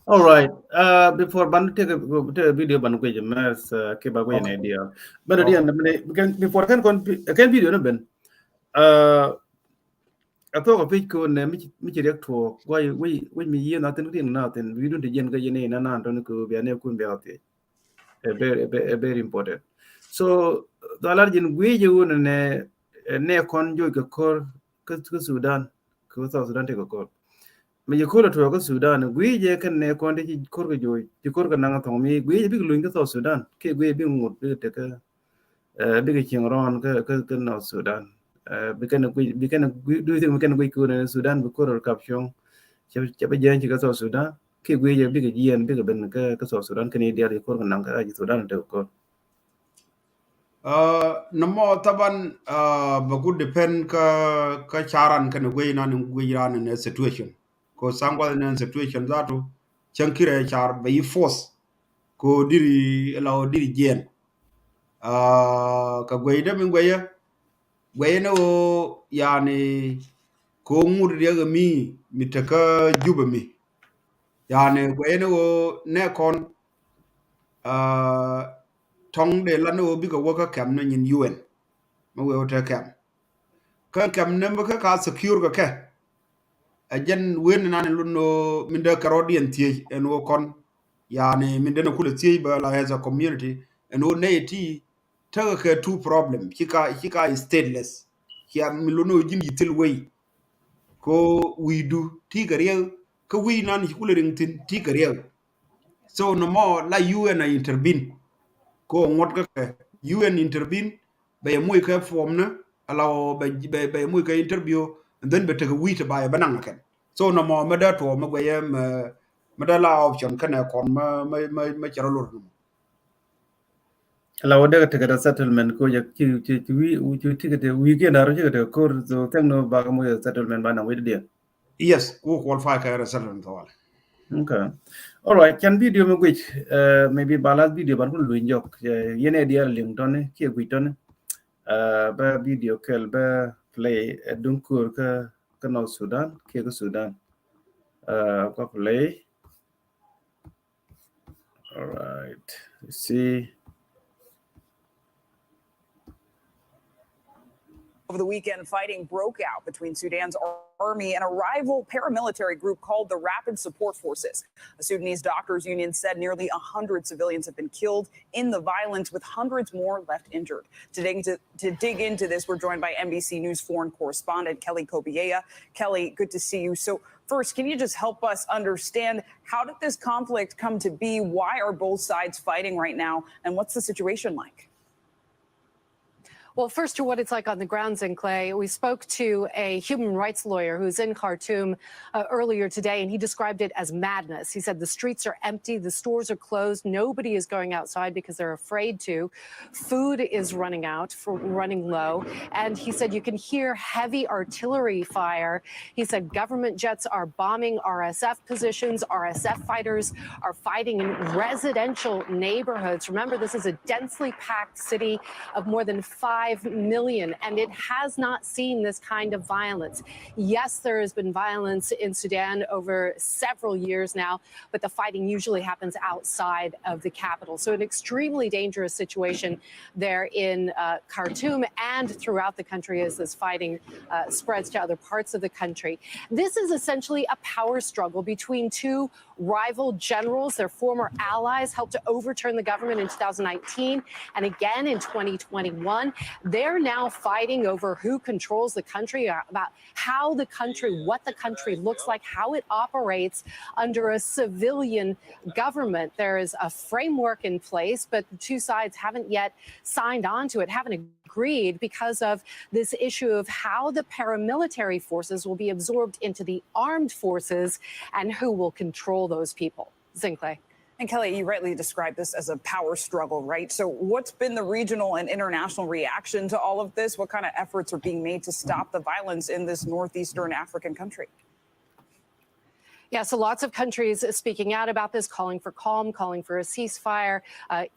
all right before ban take a video ban ko je mas ke ba ko ne idea but before kan video no ben I thought of it could me direct to why we me ye nothing we don't yen ga yene na na don't go be ne kun be out very important So the large we you ne kon jo ka kor ka Sudan ko South Sudan te ko kor me you ko to ko Sudan we je kan ne kon de kor ko jo ti kor ka nang thong mi we bi lu ka South Sudan ke we bi ngut bi te ka bi ka ching ron ka North Sudan bi kan do think kan we ko ne Sudan bi kor ka pyong che ba je ka South Sudan ke we je bi ka yen bi ka ben ka South Sudan kan ne dia kor ka nang ka Sudan te ko namo taban bagu depend ka charan kan gwe nan gwe ran in situation ko sangwal nan situation zato chankire char be force ko diri jen ka gwe de min gwe no yani ko ngur de mi mitaka juba mi yani gwe no ne kon tong de lano bi ka waka kam na yin UN ma we wata kam ne ba ka secure ka ke ajen wen na ne luno min da karodian tie en wo kon yani min da na kula tie ba la as a community en wo ne ti ta ka two problem hika is stateless ya min luno jin yitil way ko we do ti ga real ka we nan kula ring tin ti ga real so no more la UN a intervene ko ngot ka UN intervene be muy ka form na alaw be muy ka interview and then be take wheat by banana ken so no mo me da to me gwe me da la option kana kon ma charolor la wada ta kada settlement ko ya ki we ke na ro ke ko so kan no ba mo settlement ba na we dia yes ko qualify ka resettlement to wala okay all right can video mo which maybe balas video ban ko lu njok yene dia lim ton ki gwi ton ba video kel ba play dunkur ka no Sudan ke ko Sudan ko play all right see. Over the weekend, fighting broke out between Sudan's army and a rival paramilitary group called the Rapid Support Forces. A Sudanese doctors union said nearly 100 civilians have been killed in the violence, with hundreds more left injured. To dig into this, we're joined by NBC News foreign correspondent Kelly Kobiea. Kelly, good to see you. So first, can you just help us understand how did this conflict come to be? Why are both sides fighting right now? And what's the situation like? Well, first to what it's like on the ground, Clay. We spoke to a human rights lawyer who's in Khartoum earlier today, and he described it as madness. He said the streets are empty, the stores are closed, nobody is going outside because they're afraid to. Food is running low. And he said you can hear heavy artillery fire. He said government jets are bombing RSF positions. RSF fighters are fighting in residential neighborhoods. Remember, this is a densely packed city of more than 5 million, and it has not seen this kind of violence. Yes, there has been violence in Sudan over several years now, but the fighting usually happens outside of the capital. So an extremely dangerous situation there in Khartoum and throughout the country as this fighting spreads to other parts of the country. This is essentially a power struggle between two rival generals. Their former allies helped to overturn the government in 2019 and again in 2021. They're now fighting over who controls the country, about how the country, what the country looks like, how it operates under a civilian government. There is a framework in place, but the two sides haven't yet signed on to it, haven't agreed, because of this issue of how the paramilitary forces will be absorbed into the armed forces and who will control those people. Zinkley. And Kelly, you rightly described this as a power struggle, right? So what's been the regional and international reaction to all of this? What kind of efforts are being made to stop the violence in this northeastern African country? Yeah, so lots of countries speaking out about this, calling for calm, calling for a ceasefire.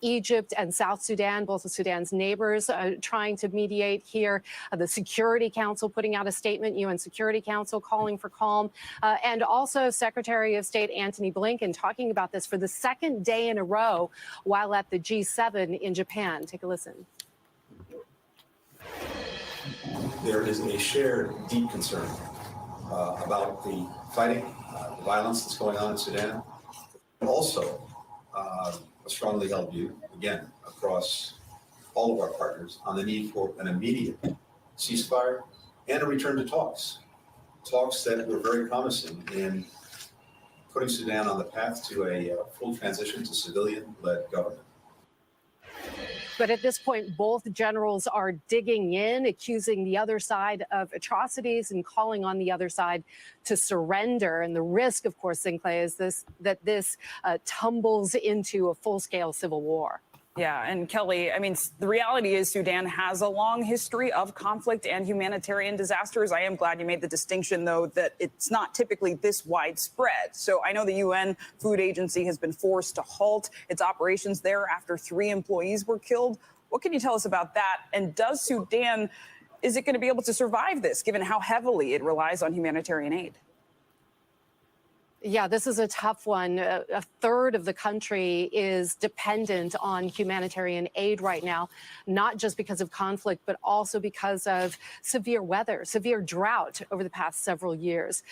Egypt and South Sudan, both of Sudan's neighbors, trying to mediate here. The Security Council putting out a statement, UN Security Council calling for calm. And also Secretary of State Antony Blinken talking about this for the second day in a row while at the G7 in Japan. Take a listen. There is a shared deep concern about the fighting, the violence that's going on in Sudan. Also, a strongly held view, again, across all of our partners on the need for an immediate ceasefire and a return to talks that were very promising in putting Sudan on the path to a full transition to civilian-led government. But at this point, both generals are digging in, accusing the other side of atrocities and calling on the other side to surrender. And the risk, of course, Sinclair, is that this tumbles into a full-scale civil war. Yeah, and Kelly, I mean, the reality is Sudan has a long history of conflict and humanitarian disasters. I am glad you made the distinction, though, that it's not typically this widespread. So I know the UN Food Agency has been forced to halt its operations there after 3 employees were killed. What can you tell us about that? And does Sudan, is it going to be able to survive this, given how heavily it relies on humanitarian aid? Yeah, this is a tough one. A third of the country is dependent on humanitarian aid right now, not just because of conflict, but also because of severe weather, severe drought over the past several years.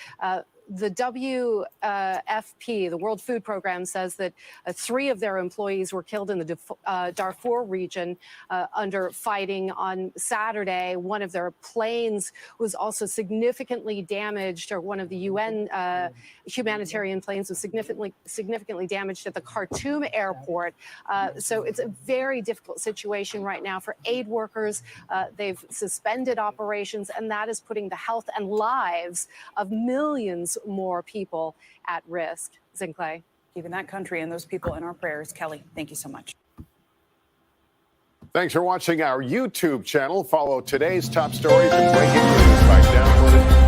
The WFP, the World Food Program, says that 3 of their employees were killed in the Darfur region under fighting on Saturday. One of their planes was also significantly damaged, or one of the UN humanitarian planes was significantly damaged at the Khartoum airport. So it's a very difficult situation right now for aid workers. They've suspended operations, and that is putting the health and lives of millions more people at risk. Sinclair. Keeping that country and those people in our prayers. Kelly, thank you so much. Thanks for watching our YouTube channel. Follow today's top stories and breaking news by downloading.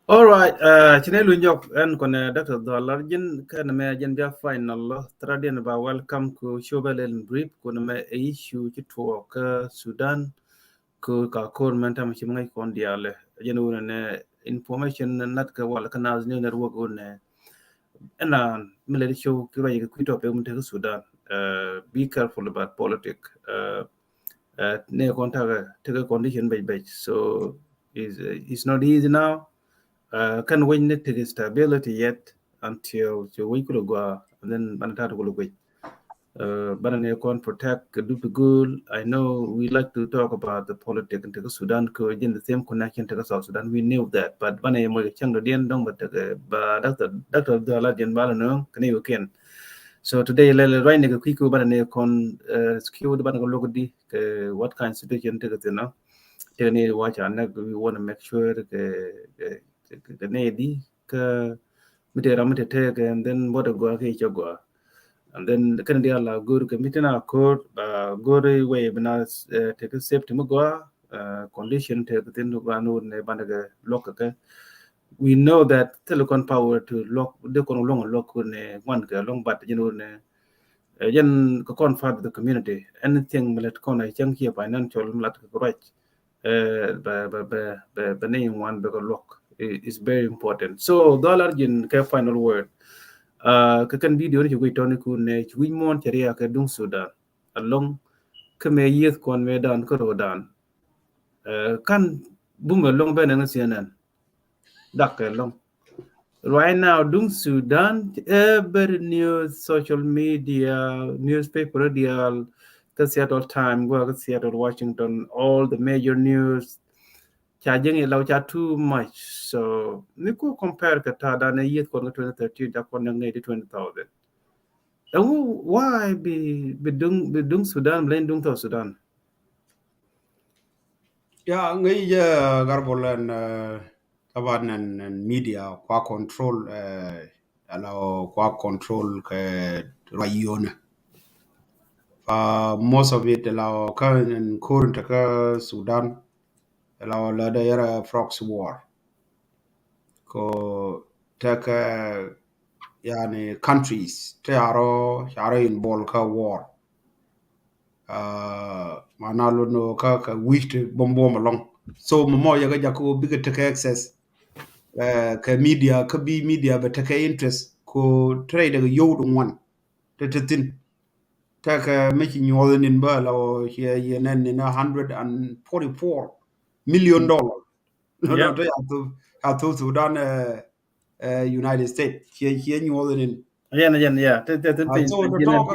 All right, chine lu njok en kone Dr. Dollar jin kan me jen ja final tradin ba welcome ku shobelen brief kun me issue chitwo ka Sudan ku ka kor mentam chimngai kon diale jen ne information nat ka wal kana ne network one ena mele show ki ba yik kwito pe umte Sudan. Be careful about politics. Ne konta take a condition by so it's not easy now. Can we need to stability yet until we could go and then Banata will wait. But I can protect do good. I know we like to talk about the politics and take Sudan because in the same connection to South Sudan. We knew that, but when I was young, but Dr. Dalajan Balano, can you can. So today, right now, quick but I can skew the Banagologodi, what kind of situation take it, you know. Take a watch and we want to make sure the navy mite take and then what go ke chagwa and then kan dia la gur ke mitina court gore way bana take safety mugwa condition take tin banu ne banaga lock ke we know that telecom power to lock de kon long lock ne one ke long but you know ne yen ko kon fa the community anything let kon I chang here financial lat ko right the name one because lock is very important. So dollar in ke final word. Ka kan video ni we toni ku ne we mon charia ka dung Sudan along ke me yeth kon me dan ko rodan. Kan bunga long ben ng CNN. Dak long. Right now dung Sudan every news social media newspaper radio the Seattle Times, Seattle Washington, all the major news charging a lot too much. So Nico compare Katada and a year 2013 Japan 20,000. And why be dung Sudan, blame dung to Sudan? Ya ngai garbolan taban and media kwa control allow kwa control ke rayona. Most of it allow current ka Sudan allow la era proxy war. Ko take yani countries te aro in bolka war. Manalo no ka wish to bomb along. So mo yaga jako bigger take access ka media ka bi media ba take interest ko trade ga yodu wan tetin ta ka maki nyolin in ba law here yenen in $144 million. Yeah. No to have to Sudan United States here nyolin in Yeah. so to talk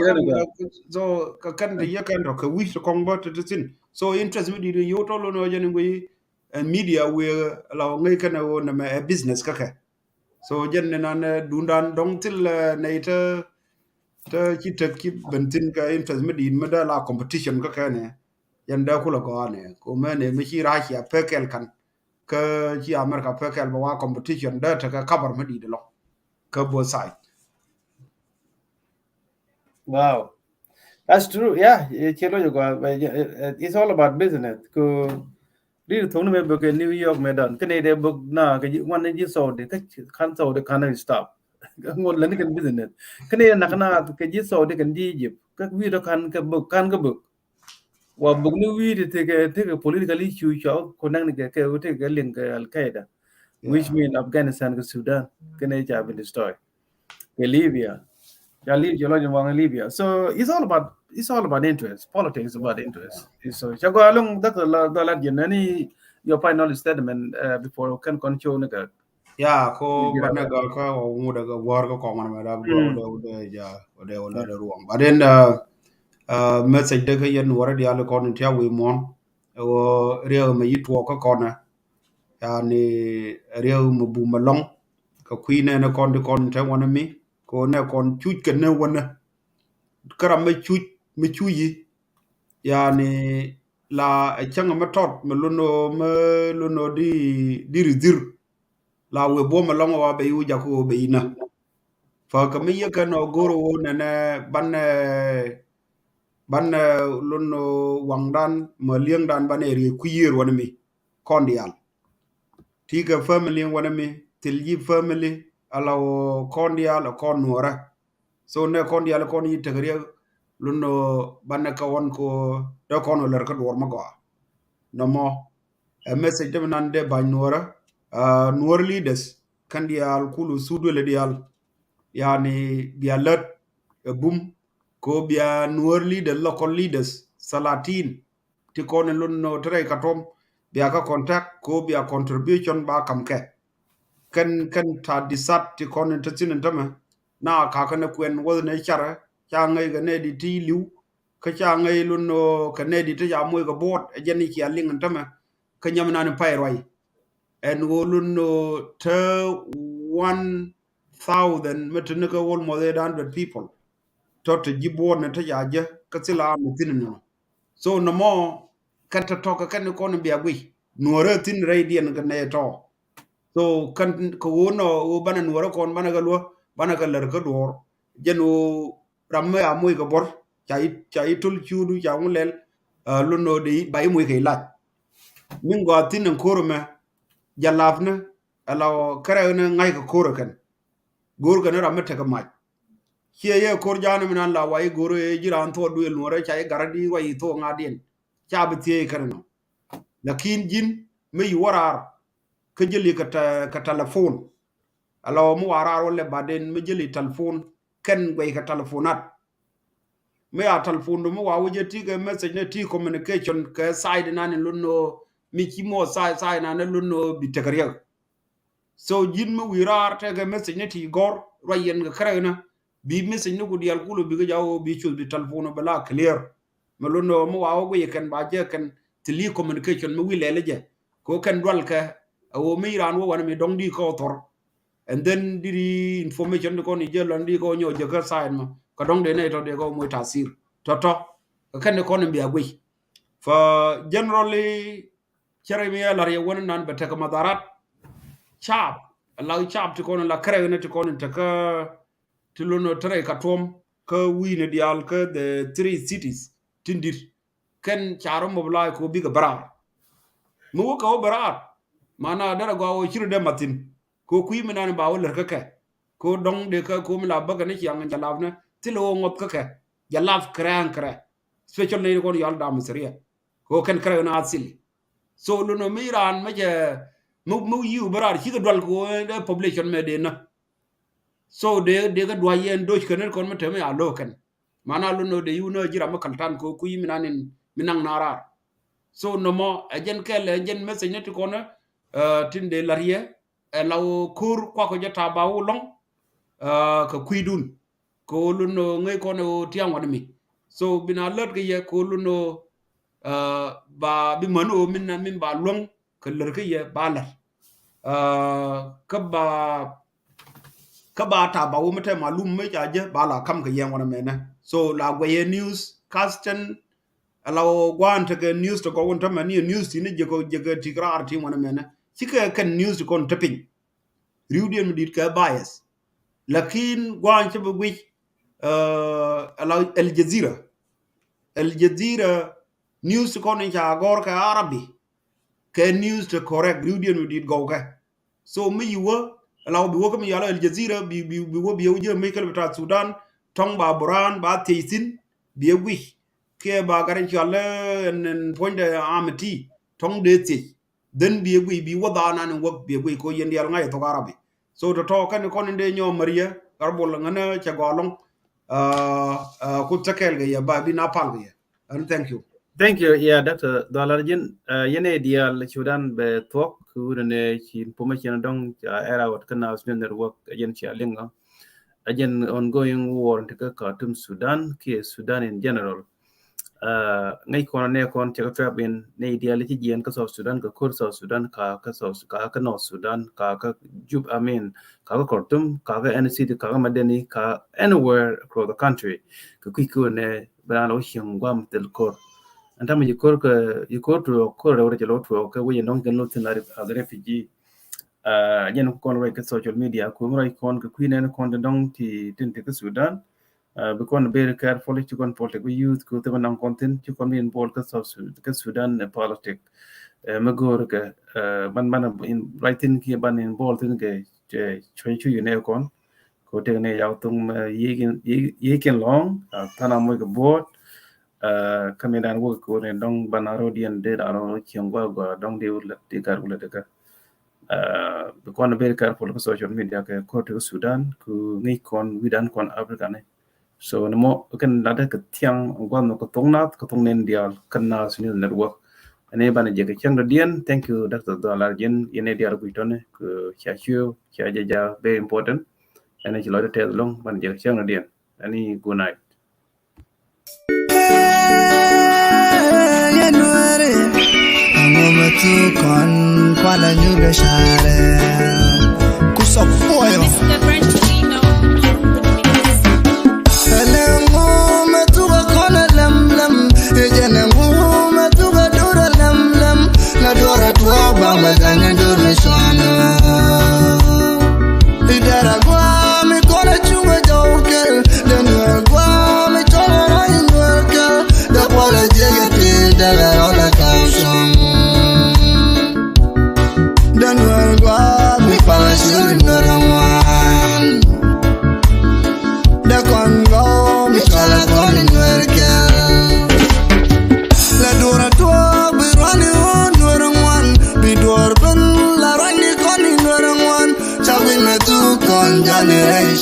so ka kan de yakan ka wish to convert to tin so interest me di yo to lo no jen we media we la ngai kana wo na business ka so jen na dundan dong til na ita ta ki ta ki bentin ka interest me di me da la competition ka ne yan da kula ko ne ko me ne mi ki ra ki a pekel kan ka ki America pekel ba wa competition da ta ka cover me di de lo ka bo sai Wow. That's true. Yeah. It's all about business. Ko đi thong me book New York me dan. Kene de book na ka one ji so de kan so de kan stop. Ngon lan kan business. Kene na kana ka ji so de kan ji jip. Ka wi do kan ka book kan ka book. Wa book ni wi de te politically issue cho ko nang ne ka te ka link Al Qaeda, which yeah mean Afghanistan ka Sudan. Kene ja bin destroy. Ke Libya. Yeah, Libya. So it's all about interest. Politics is about interest. So Chago along that the legend any your final statement before can control nigga. ya ko bana ga ka o mu daga war ga ko man da go de ja de ruang baden message daga yen wara di ala kon tia we mon o reo me yitwo ko kona yani reo mu bu malong ka kuine na kon de kon ta wona mi ko ne kon chuj ke ne wona karam me chuyi yani la changa ma tot me luno di rizir la we bo malong wa be yu ja ko be ina fa ka mi yeka no goro wo ne ban lunno wangdan ma liengdan ban eri ku yer wona mi kondial tiga family wona mi tilji family ala o kondial o kon nora so ne kondial kon yi tegriya lunno ban ka won ko do kon ler ka dor ma go no mo a message dem nan de ban nora nuor leaders kandial kulu sudu le dial yani bialat bum ko bia nuor leader local leaders salatin ti konen lon no tre katom bia ka contact ko bia contribution ba kam ke kan ta disat ti konen tatin tama na ka kana kwen wol ne chara cha ngai ga ne di ti liu ka cha ngai lon no ka ne di ta ya moy ga bot e jeni ki alin tama ka nyam nan pay roi en wolun no te 1000 metne ka wol mo de 100 people to jibo na ta yaje ka sila mutin no so no mo kan ta to ka kan ko no biya gwi nuore tin radian ga ne to so kan ko wono o bana nuore kon bana ga lo bana ga ler ka dor jeno ramme amoy ga bor chai tul chudu ja ngulel lo no de bay moy kay lat min go tin ko me jalafna ala kare ne ngai ka koro kan gor ga na ramme ta ga ma ye kor jana minan la wai goro e jiran to duel no re chai garadi wai to ngadien cha btie karno lakin jin me warar ke jeli ka telefon alo mu warar wala baden me jeli telefon ken wai ka telefonat me a telefon do mu wa wuje ti ke message ne ti communication ke side nan lunno mi ki mo side nan lunno bi tegariya so jin mu wirar te ke message ne ti gor rayen ga karena bi message no gudi alkulo bi jawo bi chul bi telephone bala clear meluno mo wawo go yeken ba je kan tele communication mo wile leje ko kan dwal ka o mi ran wo wan mi dong di ko tor and then di information ko ni je lan di ko nyo je ka sign ma ko dong de ne to de ko mo tasir to kan ko ni bi agui for generally chere mi la re won nan be ta ka madarat chap la chap ti ko la kre ne ti ko ta ka tilono tere katom ka wine dial ka the 3 cities tindir ken charo mobla ko biga barar mu ko barar mana dara go o chiru de matin ko kuyi minan ba wala ka ko dong de ka ko mila baga ne yang jalafna tilo ngot ka jalaf kran kra special ne ko yal da misriya ko ken kra na asil so luno miran ma je mu yu barar chi ga dwal ko population me de na so de ga dwa yen do kan kon mate me alo kan mana lu no de yu no jira makaltan ko ku yiminanin minang narar so no mo ajen kel ajen message net ko na tinde lariye law kur kwa ko jota ba wulong ka kuidun ko lu no ngai ko no tiang wan mi so bina lot ga ye ko lu no ba bi manu min ba long ka ler ga ye ba lar ka ba ta ba wo mate malum me jaje ba la kam ka yen wana mena so la gwaye news casten alaw gwan ta news to ko won tam ni news ni je ko je ga tikrar ti wana mena sika kan news ko tapin riudien mi dit ka bias lakin gwan ci bu wi alaw al jazeera news ko ni ja gor ka arabi ka news to correct riudien mi dit go ka so mi yuwa alaw bi wo ko mi yala al jazeera bi wo bi je mi kal ta sudan tong ba buran ba teisin bi wi ke ba garan chale en ponde amati tong de ti den bi wada nan wok bi ko yen yal ngai to arabi so to kan ko nde nyo maria garbol ngana cha golong ku takel ga ya ba bi na pal ga and thank you yeah Dr. Dalarjin yene dia le chudan be tok ku ne chi information dong era wat kana usmen network yen chi alinga again ongoing war in Khartoum Sudan ke Sudan in general ngay kon ne kon che trap in ne ideality gen ka South Sudan ka kur South Sudan ka South ka North Sudan ka Jub Amin ka Khartoum ka NC ka Madeni ka anywhere across the country ka ku ne brano him gwam tel kor antama yikor to kor rawre jelo to ka we non gen lutin as refugee yen kon way ka social media ko ray kon ka queen kon dong ti tin te Sudan because very carefully to kon politic we youth ko te ban content to kon in bol ka Sudan politic magor ka ban in writing ki ban in bol tin ke choi chu ne kon ko te ne yaw tung yikin long tana mo ka board kami dan wo ko ne dong banaro dien de aro chiangwa go dong de ulat de gar ulat ka because very careful ko social media ke ko te Sudan ku ngi kon widan kon Africa ne so no kan nada ke tiang gwan no ko tong Naath ko tong nen dial kan na sini network ane bana je ke chang dien thank you Dr. Dalarjin yene dial ku tone ku cha jaja very important ane chi lo te long ban je chang dien ani good night kon kwala nyube share kusopoyo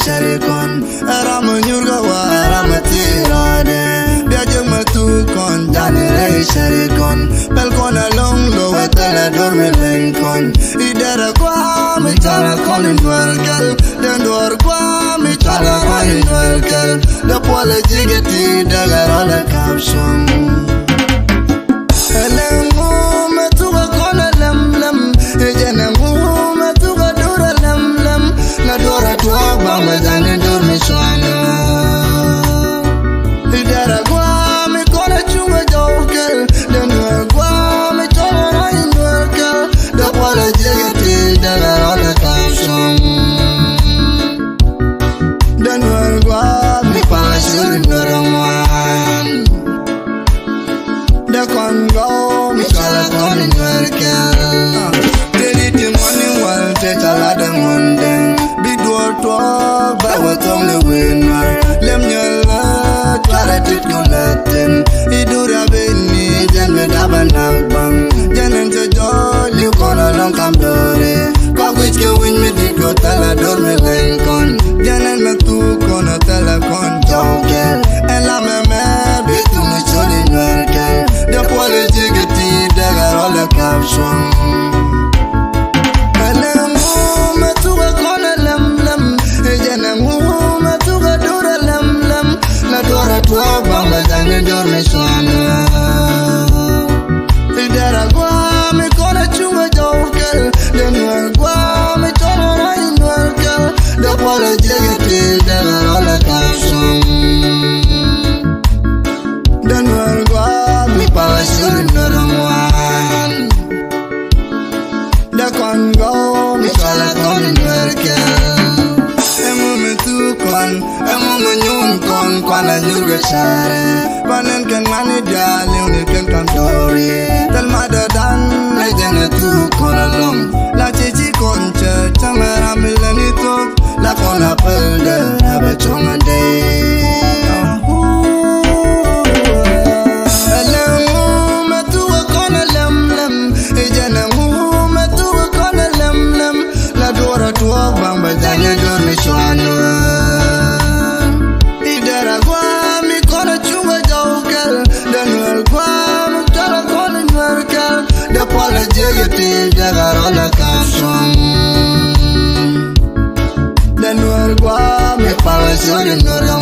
Sharikon Ramanyurga Waramatirade Biajamatu kon Janere Sharikon Pelkona long low Tala dorme lenkon Idara kwa Mitala calling welgal Dendor kwa Mitala calling welgal The pole jigeti Dagarola caption Elengu Metuga kona lem Ejenengu Metuga dura lem Nadora tuwa bama jane dormi shwana Idara gwa mi kona chunga jawkel Denwa gwa mi chona rain welkel Dakwala jegeti daga rola kapshon Denwa gwa mi pashuri noramwan Dakon go mi kala koni welkel Teniti mwani wal tetalada mwandeng Talk but what only winner. Lem nyala twala tit yulatin. Idura bini jan me daban nagbang. Janen se jol you gonna long come do. kwana nyurga share Banen ken mani diali uni ken kantori Tel madadan lejene tu koralong La chichi konche chamera mileni tok La kona pelde abe chonga day Then we're going to